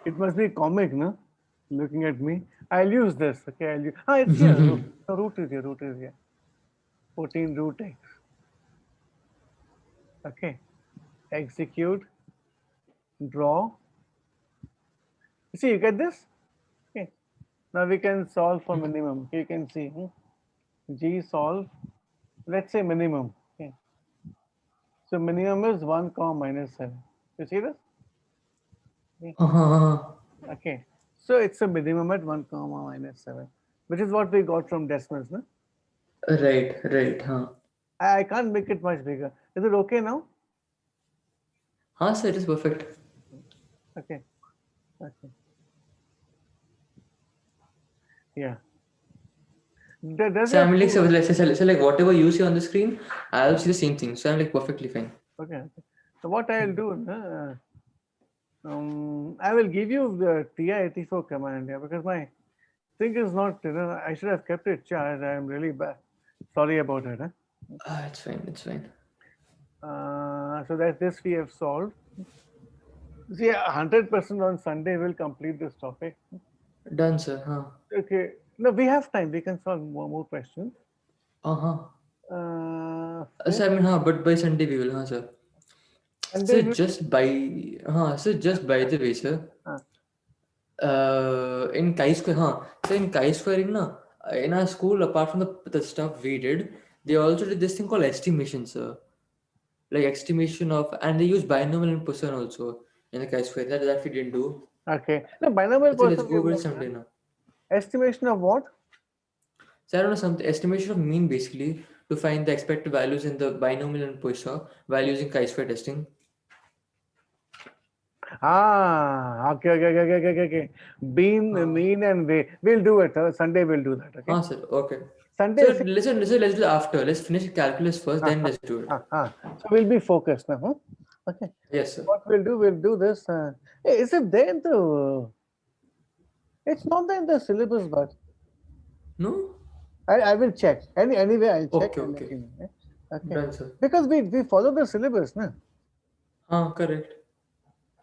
it must be comic, no? Looking at me. I'll use this. Okay, it's here. Root. No, root is here. Root is here. 14 root x. Okay. Execute. Draw. See, you get this? Okay. Now we can solve for minimum. You can see. G solve. Let's say minimum. Okay. So minimum is 1 comma minus 7. You see this? Okay. Okay. So it's a minimum at 1 comma minus 7, which is what we got from Desmos. No? Right. I can't make it much bigger. Is it okay now? Sir, it is perfect. Okay. Okay. Yeah. Does So your I'm like, school? so like whatever you see on the screen, I'll see the same thing. So I'm like perfectly fine. Okay. So what I'll do, I will give you the TI-84 command here because my thing is not, I should have kept it charged. I'm really bad. Sorry about it. It's fine. So that's this we have solved. See, 100% on Sunday we'll complete this topic. Done, sir. Okay. No, we have time. We can solve more questions. Uh-huh. So I Fifth, mean, but by Sunday we will, sir. and So then just by the way, sir, uh, in chi-square, so in chi-squaring, in our school, apart from the stuff we did, they also did this thing called estimation, sir. Like estimation of, and they use binomial and Poisson also in the chi-square. That we didn't do. okay. No, binomial So let's person we go have over it not someday done. now. Estimation of what? So I don't know, some estimation of mean basically to find the expected values in the binomial and Poisson while using chi-square testing. Okay. Bean, हाँ mean, and way. We'll do it. Sunday we'll do that. Okay. हाँ sir, okay. Sunday. So let's do after. Let's finish calculus first, then let's do it. So we'll be focused now. Huh? Okay. Yes sir. What we'll do this. Hey, is it there in the? It's not there in the syllabus, but No? I will check. Anyway, I'll check Okay, and let okay. you know. Yeah? Okay. Done sir. Because we follow the syllabus, no? Correct.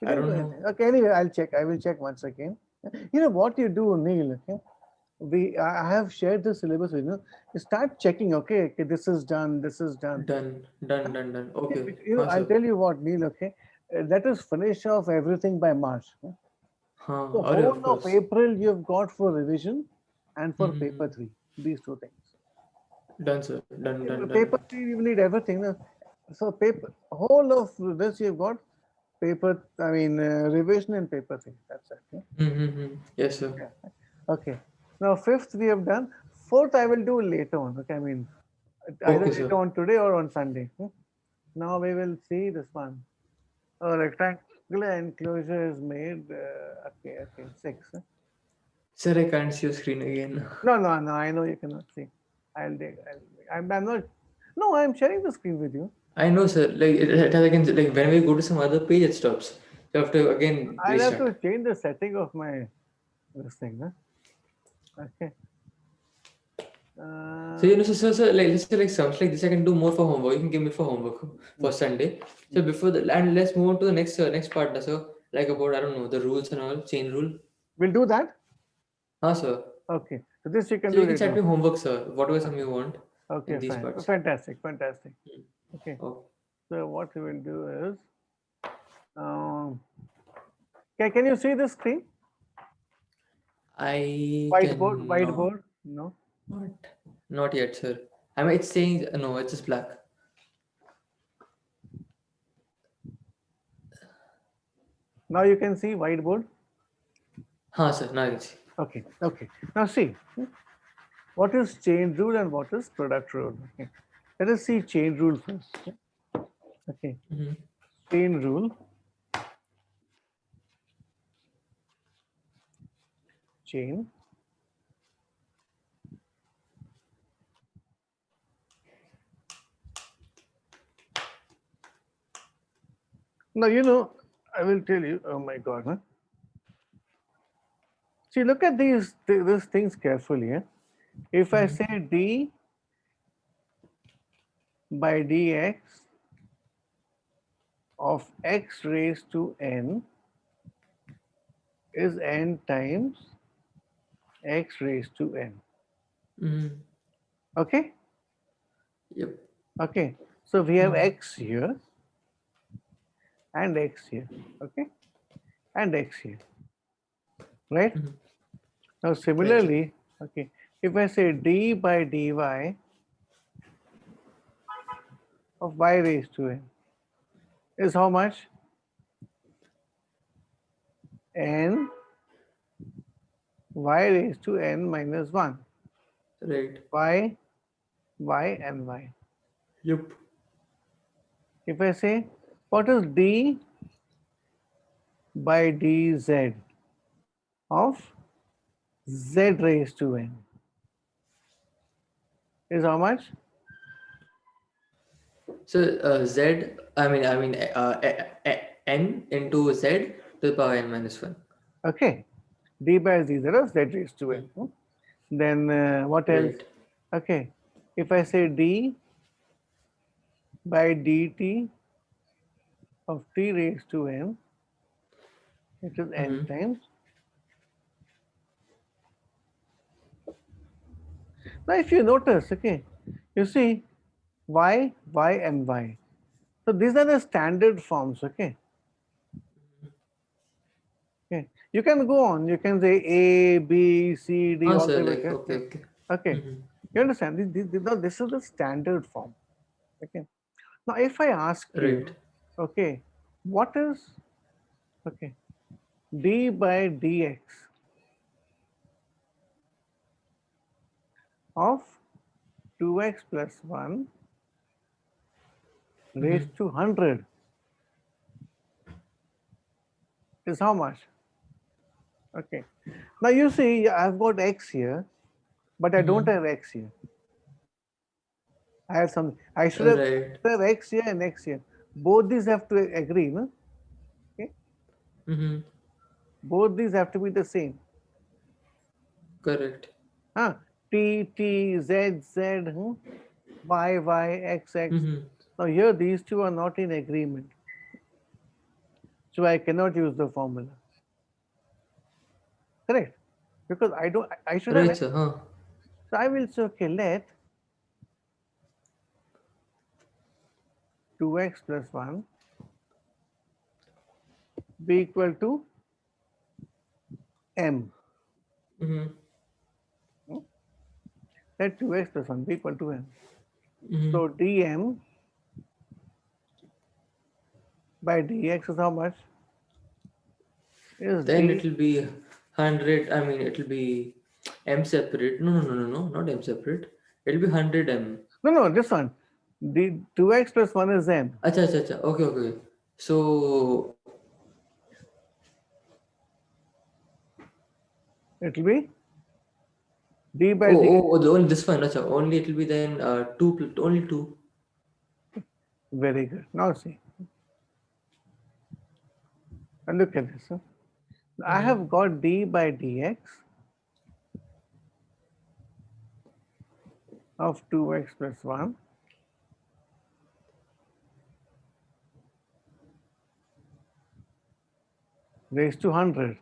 We I didn't do don't anything. know. Okay. Anyway, I'll check. I will check once again. You know what you do, Neil. Okay. I have shared the syllabus with you. You start checking. Okay. This is done. This is done. Done. Okay. I'll Sir. tell you what, Neil. Okay. Let us finish off everything by March. The Arey, whole of of course. April you've got for revision and for Mm-hmm. paper three. These two things. Done sir. Done. Paper three, you need everything. No? So paper whole of this you've got paper. I mean revision and paper three. That's it. Yeah? Mm-hmm. Yes sir. Yeah. Okay. Now fifth we have done. Fourth I will do later on. Okay. I mean either Okay later sir. on today or on Sunday. Now we will see this one. A rectangular enclosure is made. Okay. Six. Sir, I can't see your screen again. No. I know you cannot see. I'm not. No, I'm sharing the screen with you. I know sir. Like it has again, like when we go to some other page it stops. You have to again I'll have restart. to change the setting of my this thing. Huh? Okay. So so like let's say like sums like this I can do more for homework. You can give me for homework Mm, for Sunday. So mm. before the and let's move on to the next part now. So like about I don't know the rules and all chain rule. We'll do that. Sir. Okay. So this you can So do you can later send on. me homework, sir. Whatever sum Okay. you want in Okay. these Fine. parts. Fantastic. Okay. Okay. So what we will do is, um, can you see the screen? I Whiteboard. can not. Whiteboard. No. Not yet, sir. I mean, it's saying no. It's just black. Now you can see whiteboard. Sir. Now it's Okay. Now see. What is chain rule and what is product rule? Okay. Let us see chain rule first. Okay. mm-hmm. Chain rule. Chain. Now I will tell you. Oh my God! Huh? See, look at these things carefully. If I say d by dx of x raised to n is n times x raised to n. Mm-hmm. Okay. Yep. Okay. So we have Mm-hmm. x here and x here. Okay. And x here. Right. Mm-hmm. Now Right, sir. similarly, okay, if I say d by dy of y raised to n is how much? N y raised to n minus 1. Right. Y and y. Yep. If I say, what is d by dz of z raised to n is how much? So z. N into z to the power n minus one. Okay, d by dz of z raised to n. Then what else? Right. Okay, if I say d by dt of t raised to n, it is n Mm-hmm. times. Now, if you notice, okay, you see y, and y. So these are the standard forms, okay? Okay. You can go on. You can say A, B, C, D, all Sir. the way. Like okay. Okay. Okay. Okay. Mm-hmm. You understand? This is the standard form. Okay. Now, if I ask Right. you, okay, what is okay d by dx of 2x plus 1 Mm-hmm. raised to 100 is how much? Okay. Now you see, I've got x here, but I don't Mm-hmm. have x here. I have some. I should Right. have x here and x here. Both these have to agree, no? Okay. Mm-hmm. Both these have to be the same. Correct. Huh? T, T, Z, Z, Y, Y, X, X. Mm-hmm. Now here these two are not in agreement. So I cannot use the formula. Correct? Because I don't, I should have, Right, sir. Huh. so I will say, okay, let 2x plus 1 be equal to m. Mm-hmm. Let 2x plus 1 be equal to m. Mm-hmm. So dm by dx is how much? Is Then d, it will be 100. I mean, it will be m separate. No, no, no, no, no, not m separate. It will be 100 m. no, no, this one. The 2x plus 1 is m. Acha, acha, acha. Okay, okay. So, It will be d by oh, d. only this one. Acha. Only it will be then two, only two. Very good. Now see, and look at this. I Mm-hmm. have got d by dx of 2x plus 1 raised to 100.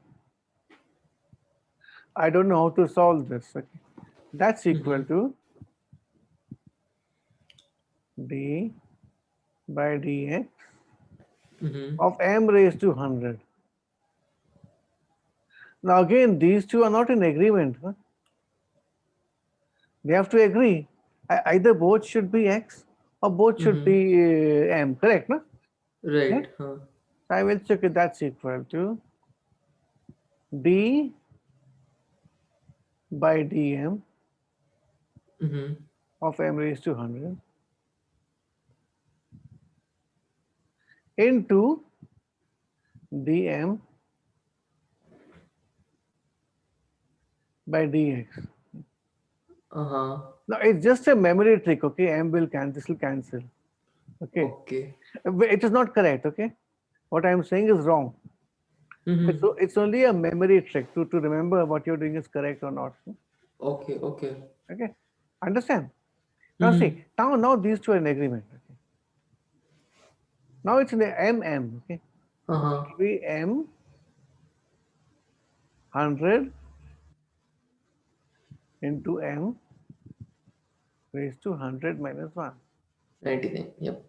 I don't know how to solve this. Okay. That's equal Mm-hmm. to d by dx Mm-hmm. of m raised to 100. Now again, these two are not in agreement. They have to agree. Either both should be x or both should Mm-hmm. be m. Correct, no? Yeah. Right. Huh. So I will check it. That's equal to d by dm Mm-hmm. of m raised to 100 into dm by dx. Uh-huh. Now it's just a memory trick, okay? M will cancel, this will cancel. Okay. Okay. It is not correct, okay? What I'm saying is wrong. Mm-hmm. It's only a memory trick to remember what you're doing is correct or not. Okay, okay. Okay. Understand? Now Mm-hmm. see, now these two are in agreement. Okay. Now it's in the MM, okay? It Uh-huh. will be M 100 into M raised to 100 minus 1 99. Yep.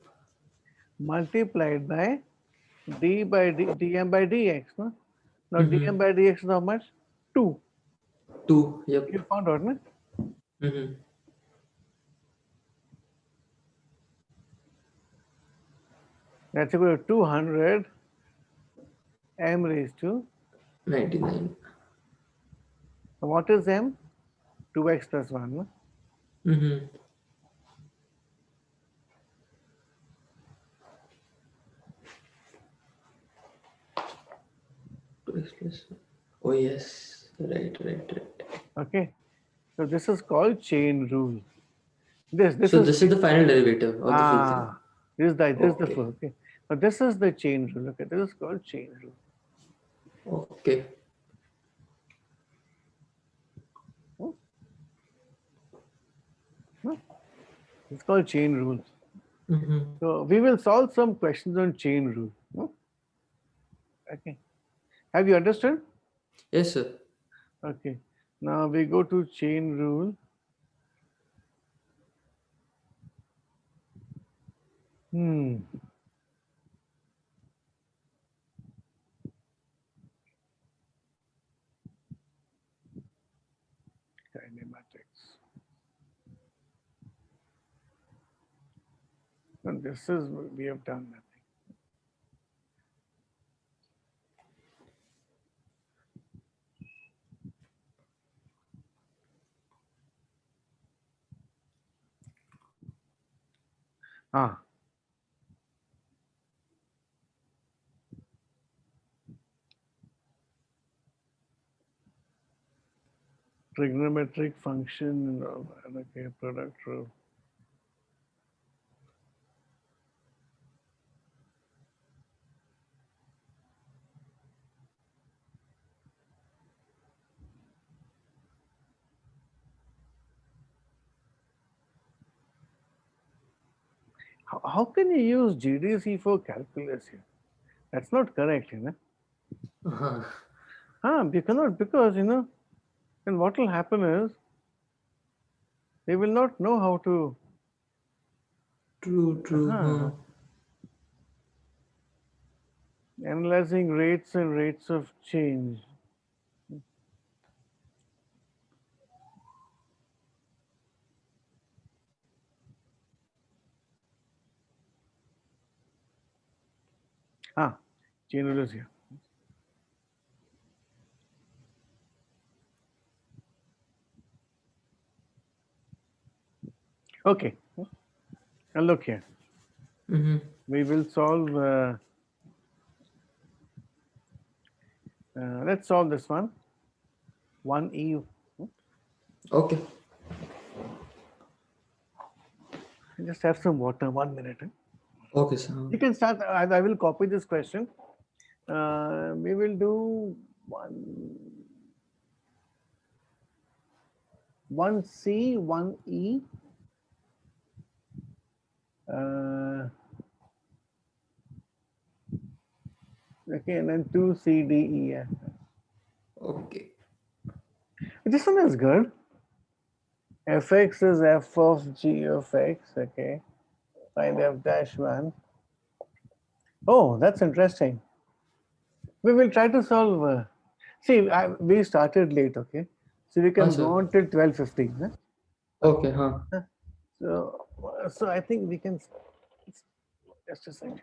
multiplied by d by dm by dx. No? Now dm Mm-hmm. by dx is how much? 2. 2. Yep. You found out, no? Mm-hmm. That's equal to 200 m raised to, 99. what is m? 2x plus 1. No? Mm-hmm. 2x plus. Oh, yes. Right, right, right. Okay. So this is called chain rule. This So is this is the final derivative of the full thing. ah this is the Okay. full, okay. But this is the chain rule. Okay, this is called chain rule. Okay. Hmm? Hmm? It's called chain rule. Mm-hmm. So we will solve some questions on chain rule. Okay. Have you understood? Yes, sir. Okay. Now we go to chain rule. Hmm. Kinematics. And this is we have done nothing. Ah. trigonometric function, okay, product rule. How can you use GDC for calculus here? That's not correct, you know. Uh-huh. You cannot, because and what will happen is they will not know how to. True. Huh. Analyzing rates and rates of change. Ah, chain rule is here. Okay, now look here. Mm-hmm. We will solve. Let's solve this one. 1e. Okay. Just have some water. 1 minute. Okay, sir. You can start. I will copy this question. We will do one C, 1e. Okay, and then 2 C, D, E, F. Okay. This one is good. Fx is f of g of x. Okay, find f dash 1. Oh, that's interesting. We will try to solve. See, we started late. Okay, so we can Sir. go on till 12:15. Okay, huh. So I think we can. Just a second.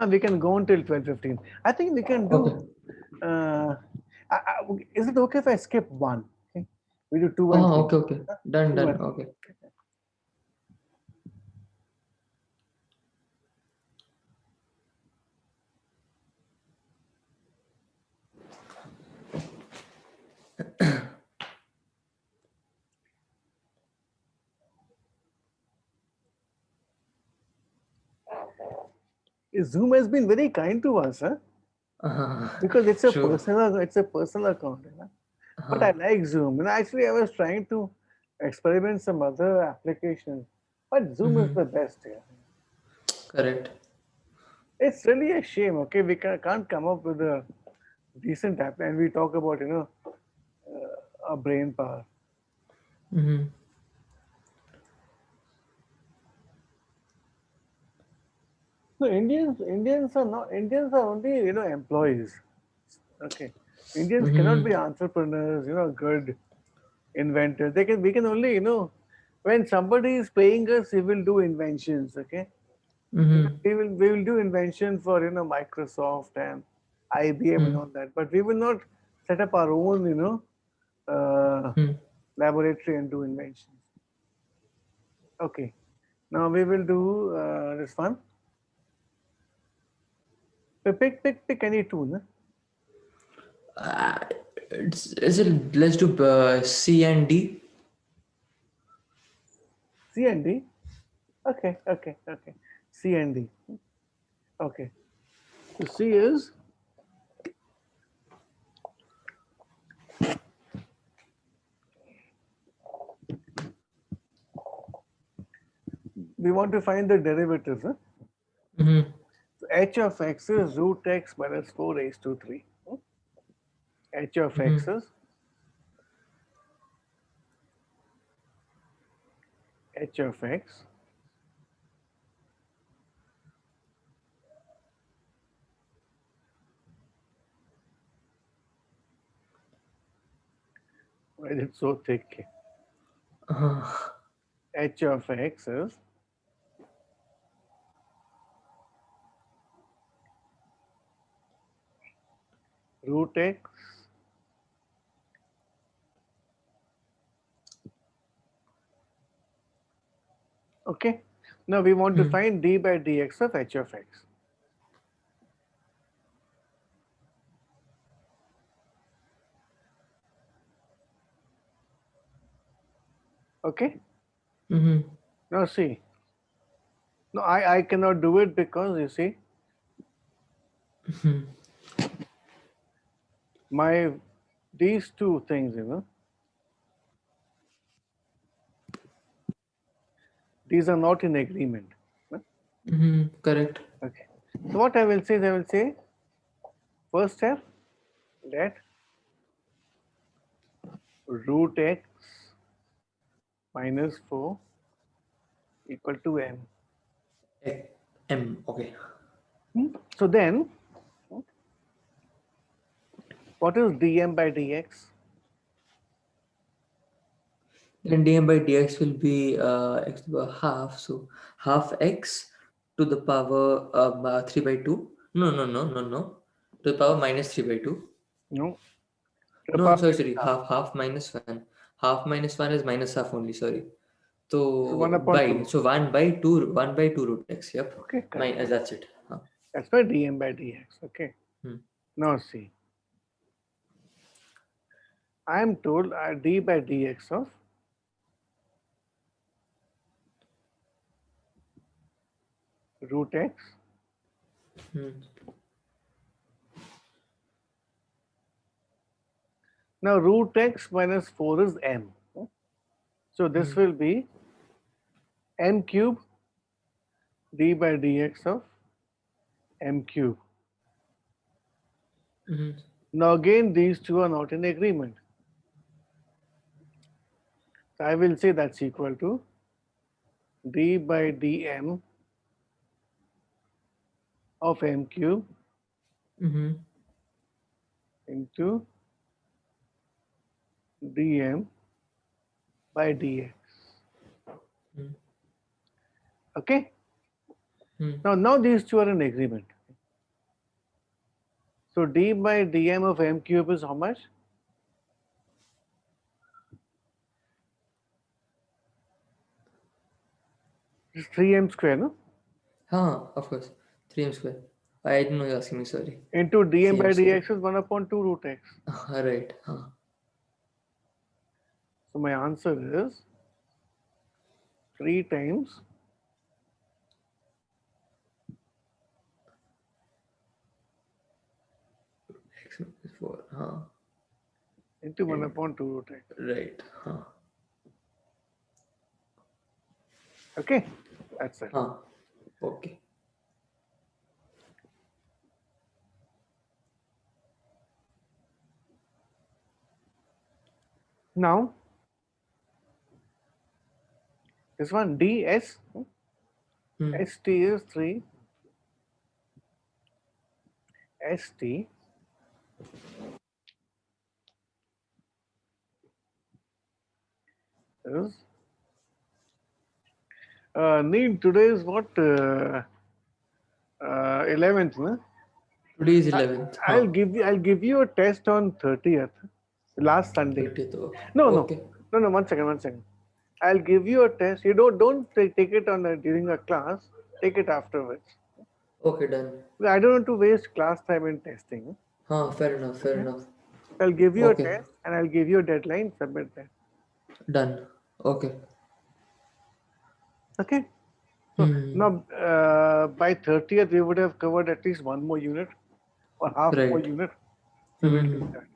We can go until 12:15. I think we can do. Okay. Is it okay if I skip one? Okay, we do 2 and Oh, 3. okay. Done, 2 done. and 3. Okay. Zoom has been very kind to us, huh? Because True. it's a personal account. But I Uh-huh. like Zoom. And actually, I was trying to experiment some other applications, but Zoom is Mm-hmm. the best here. Correct. It's really a shame. Okay, we can't come up with a decent app, and we talk about our brain power. Mm-hmm. No, Indians are only employees. Okay, Indians cannot be Mm-hmm. entrepreneurs. Good inventors. We can only when somebody is paying us, we will do inventions. Okay, Mm-hmm. we will do invention for Microsoft and IBM and Mm-hmm. all that, but we will not set up our own uh, Mm-hmm. laboratory and do inventions. Okay, now we will do this one. Pick any two. No? Uh, is it, let's do C and D. C and D. Okay. C and D. Okay. So C is we want to find the derivatives. Huh? Mm-hmm. So H of x is root x minus 4 raised to 3. H of Mm-hmm. x is H of x why is it so thick? Uh-huh. H of x is root x okay. Now we want to Mm-hmm. find d by dx of h of x. Okay. Mm-hmm. Now see. No, I cannot do it because you see Mm-hmm. my these two things, these are not in agreement. No? Mm-hmm. Correct. Okay. So what I will say is I will say first step, let root x minus 4 equal to m. Okay. So then what is dm by dx? Then dm by dx will be x to the power half. So half x to the power 3 by 2. No, no, no, no, no. To the power minus 3 by 2. No, to the No, power sorry, minus sorry. half. Half minus 1. Half minus 1 is minus half only, sorry. So 1 So upon 2. by so 1 by 2 root x. Yep. Okay, correct. That's it. That's my dm by dx. Okay. Hmm. Now see, I am told d by dx of root x. Hmm. Now root x minus 4 is m. So this Hmm. will be m cube d by dx of m cube. Hmm. Now again these two are not in agreement. So I will say that's equal to d by dm of m cube Hmm. into dm by dx. Hmm. Okay. Hmm. Now these two are in agreement. So d by dm of m cube is how much? It's 3m square, no? Of course. 3m square. I didn't know you're asking me, sorry. Into dm by 3m square. dx is 1 upon 2 root x. Right. So my answer is 3 times X minus 4. into 1 And upon 2 root x. right. Okay, that's it. Okay. Now this one ds, Hmm. st is 3, st is need today is what 11th, no? Today is 11th. I'll give you a test on 30th, last Sunday. 30th. Okay. No, no, Okay. no, no. 1 second, 1 second. I'll give you a test. You don't take it on during the class. Take it afterwards. Okay, done. I don't want to waste class time in testing. Fair enough. Fair Okay. enough. I'll give you a Okay. test and I'll give you a deadline. Submit that. Done. Okay. Okay. So Hmm. now by 30th we would have covered at least one more unit or half more Right. unit. So we'll do Hmm. that.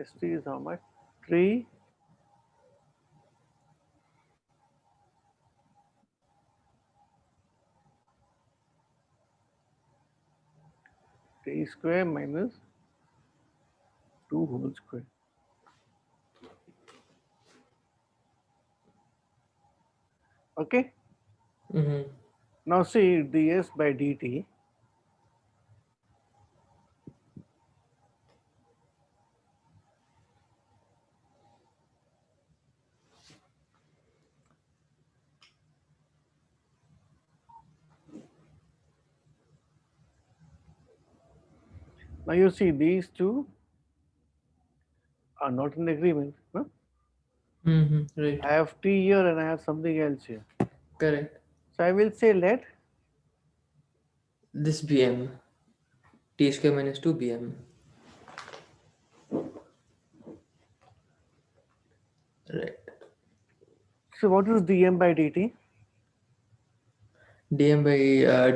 ST is how much? 3 t square minus 2 whole square. Okay. Hmm. Now see ds by dt. Now you see these two are not in agreement. No? Right. I have t here and I have something else here. Correct. So I will say let This BM. T square minus 2 BM. Right. So what is dm by dt? dm by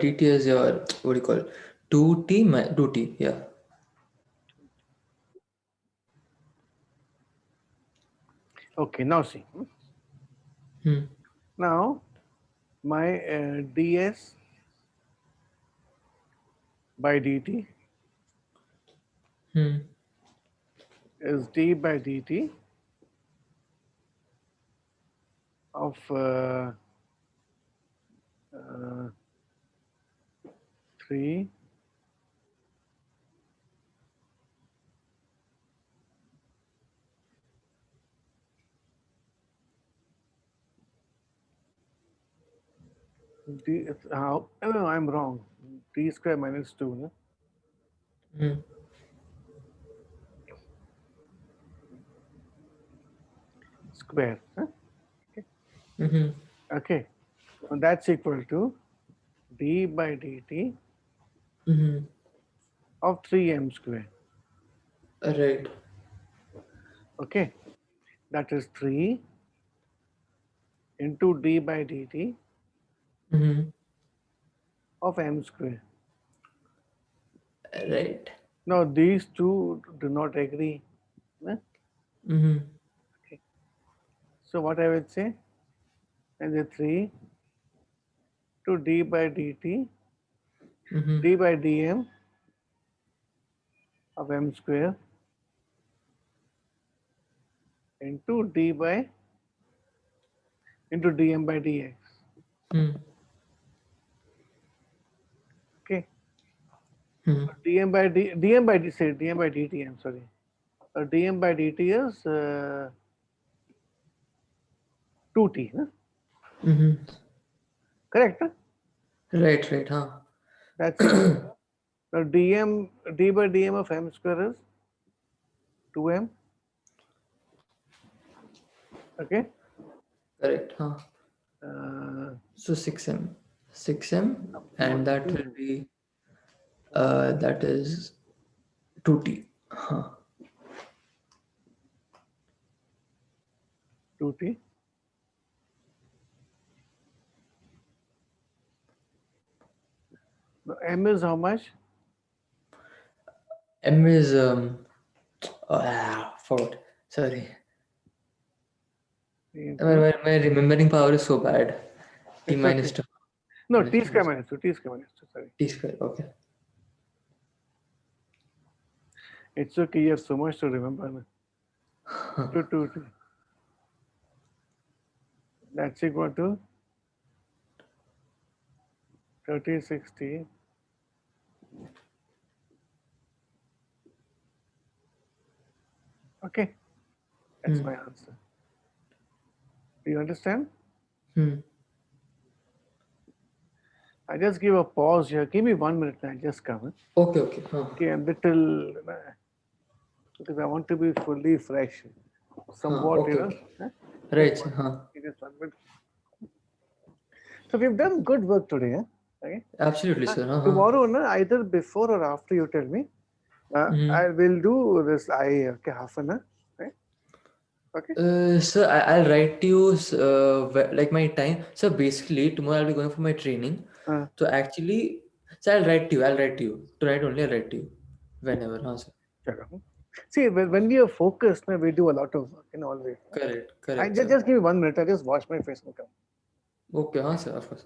dt is your, what do you call, 2t, yeah. Okay, now see. Hmm. Now my ds by dt Hmm. is d by dt of uh, 3 d. How? No, I'm wrong. D square minus 2, no? Hmm. Square. Huh? Mm-hmm. Okay. So that's equal to d by dt Mm-hmm. of 3m square. Right. Okay. That is 3 into d by dt Mm-hmm. of m square. Right. Now these two do not agree. Huh? Mm-hmm. Okay. So what I would say is the 3 to d by dt, Mm-hmm. d by dm of m square into d by into dm by dx. Hmm. Okay. Hmm. Dm by say dm by dt. I'm sorry. Dm by dt is 2t. Huh? Mm-hmm. Correct? Huh? Right, right, huh? That's equal. Now d by dm of m square is 2m. Okay. Correct, huh? Uh, So 6m. 6m, no, and that will be, that is 2t. Huh. 2t. Now, m is how much? M is, forgot. Sorry. My, Into my, my remembering power is so bad. T it's minus okay. 2 No, minus t 2 square minus minus 2. T square minus 2. Sorry. t square. Okay. It's okay. You have so much to remember. No? 2 t. That's equal to 3060. Okay. That's Hmm. my answer. Do you understand? Hmm. I just give a pause here. Give me 1 minute and I'll just come. Huh? Okay, okay. Huh. Okay, a little because I want to be fully fresh. Huh. Somewhat, Okay, okay. huh? Just Right. one. Huh. Just 1 minute. So we've done good work today. Huh? Okay. Absolutely, sir. Uh-huh. Tomorrow, no, either before or after you tell me, Hmm. I will do this. Okay, half an hour. Right? Okay. Sir, I'll write to you, like my time. So basically, tomorrow I'll be going for my training. Uh, So actually, so I'll write to you. I'll write to you. Tonight only I'll write to you. Whenever, huh, sir. chalo. See, when we are focused, we do a lot of work. Always. Correct, I correct, sir. just give me 1 minute. I just wash my face and come. Okay, huh, sir, of course.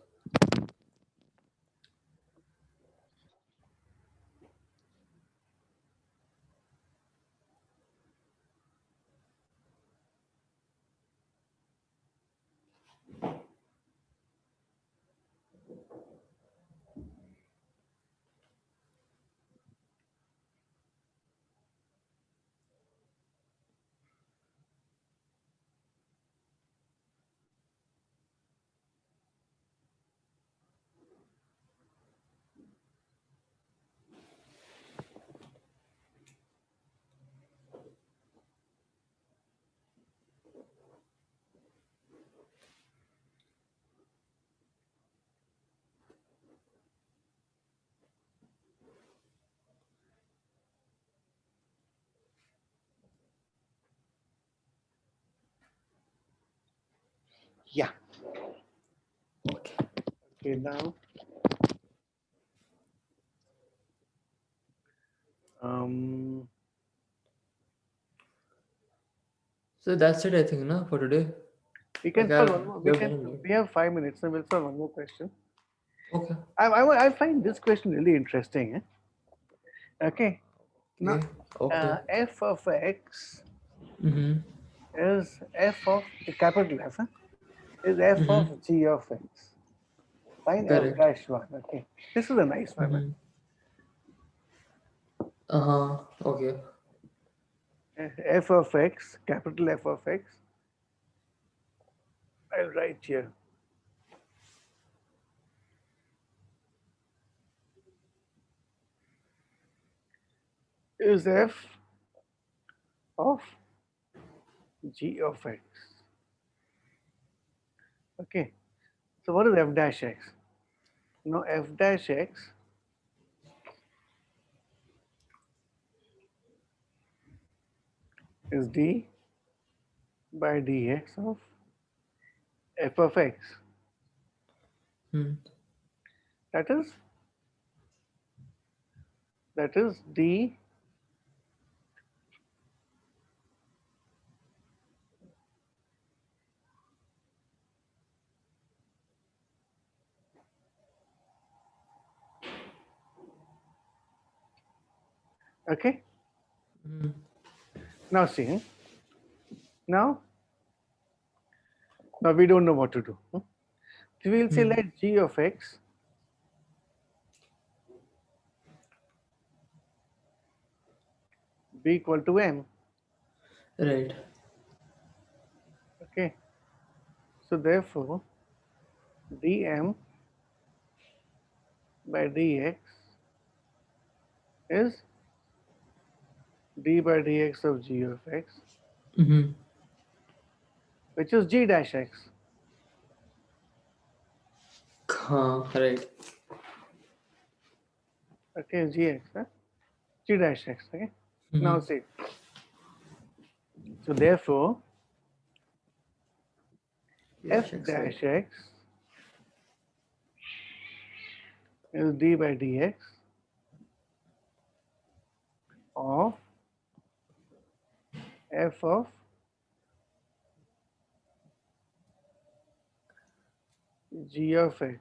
Yeah. Okay. Okay, now um So that's it, I think, no, for today. we Like can solve one more. we have done a lot. We have 5 minutes, so we'll solve one more question. Okay. I find this question really interesting. Okay. Now, Okay. Okay. f of x Mm-hmm. is f of the capital F is f Mm-hmm. of g of x. Find f Correct. dash one. Okay. This is a nice one. Mm-hmm. Uh-huh. Okay. F of x, capital F of x. I'll write here. Is f of g of x. Okay. So what is f dash x? Now f dash x is d by dx of f of x. Hmm. That is d okay. Mm-hmm. Now see. Now we don't know what to do. So we'll say Hmm. let g of x be equal to m. Right. Okay. So therefore dm by dx is d by dx of g of x, Mm-hmm. which is g dash x. Right. Okay, gx, g dash x. Okay. Now Mm-hmm. see. So therefore f Yes, right. dash x is d by dx of f of g of x.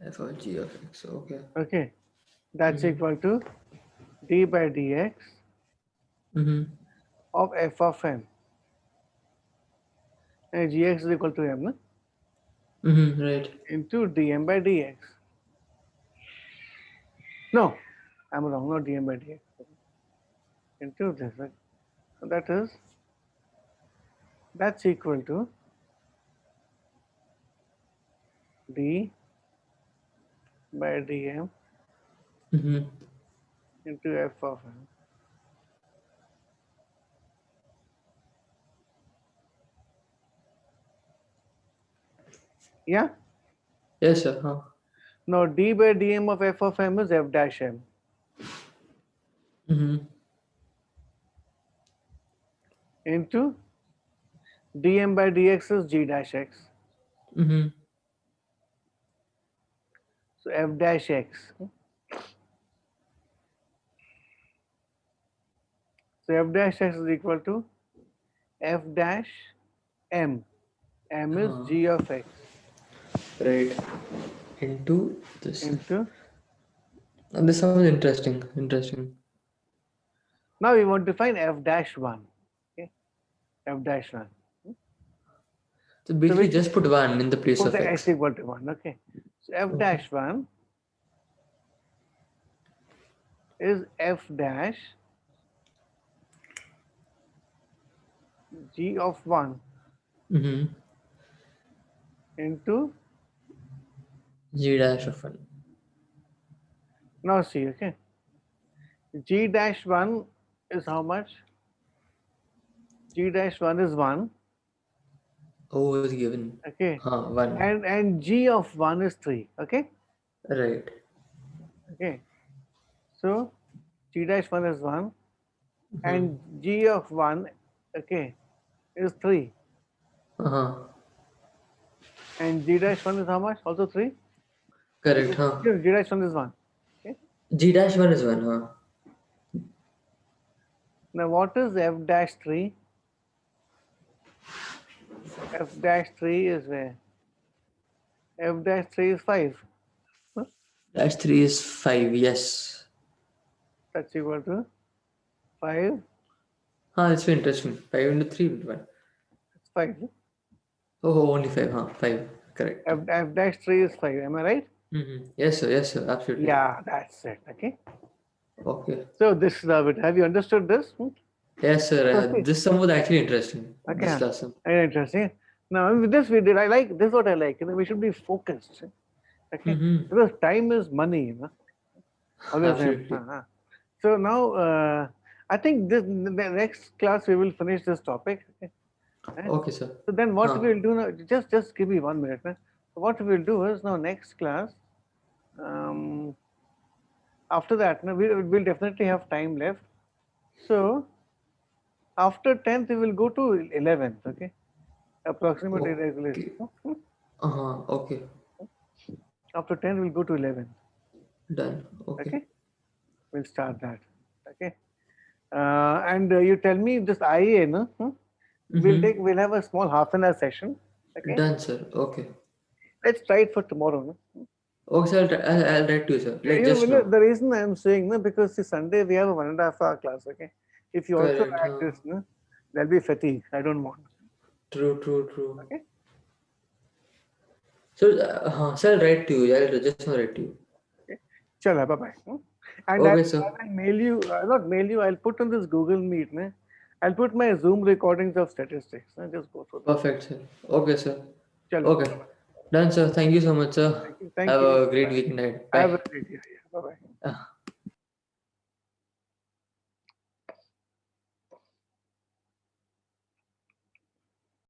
F of G of X. Okay. Okay. That's Mm-hmm. equal to d by dx Mm-hmm. of f of m. And gx is equal to m Mm-hmm. Right. into dm by dx. No, I'm wrong, not dm by dx. Into this. Right? So that's equal to d by dm Mm-hmm. into f of m. Yeah? Yes, sir. Huh. Now d by dm of f of m is f dash m Mm-hmm. into dm by dx is g dash x. Mm-hmm. So f dash x. So f dash x is equal to f dash m. M is Huh. g of x Right. Into this. into. And this sounds interesting. Interesting. Now we want to find f dash 1. Okay, f dash 1. So So basically, which just put one in the place put of the x X. equal to 1. Okay, so f Okay. dash 1 is f dash g of 1 Mm-hmm. into. G dash of one. Now see, okay, g dash 1 is how much? G dash 1 is 1. O is given. Okay, Huh. One. and g of 1 is 3. Okay, Right. okay, so g dash 1 is 1 Mm-hmm. and g of 1, okay, is 3. Uh-huh. And G dash 1 is how much? Also 3? Correct, huh? G dash 1 is 1. Okay. G dash 1 is 1, huh? Now what is F dash 3? F dash 3 is where? F dash 3 is 5. Huh? Dash 3 is 5, yes. That's equal to 5. Huh, it's very interesting. 5 into 3 into 1. It's 5. Oh, only 5, huh? 5, correct. F dash 3 is 5. Am I right? Yes, sir, absolutely. Yeah, that's it. Okay. Okay. So this is it. Have you understood this? Yes, sir. Okay. This sum was actually interesting. This Okay. last sum. Very interesting. Now with this we did. I like this. Is what I like. We should be focused. Okay. Because time is money. Always. Absolutely. So now I think this the next class we will finish this topic. Okay. Okay, sir. So then what Huh. we'll do now? Just give me 1 minute. So what we'll do is now next class. Um, After that, we'll definitely have time left. So after 10th, we will go to 11th, okay? Approximate irregularity. Okay. Okay. After 10th, we'll go to 11th, Done. Okay. okay? We'll start that, okay? And you tell me this IA, no? We'll have a small half an hour session, okay? Done, sir. Okay. Let's try it for tomorrow, no? Okay, sir. I'll write to you, sir. Like You just know, now. the reason I'm saying, no, because see, Sunday we have a 1.5 hour class, okay? If you also Correct. add Huh. this, no, there'll be fatigue. I don't want, True. okay? So, sir, I'll write to you. I'll just now write to you. Okay. Chala, bye-bye. And Okay, I sir. will mail you, not mail you, I'll put on this Google Meet. I'll put my Zoom recordings of statistics. Just go through that. Perfect, sir. Okay, sir. Chalo. Okay. Done, sir. Thank you so much, sir. Thank you. Thank Have you. a great Bye. weekend ahead. Have a Bye. great day. Bye-bye.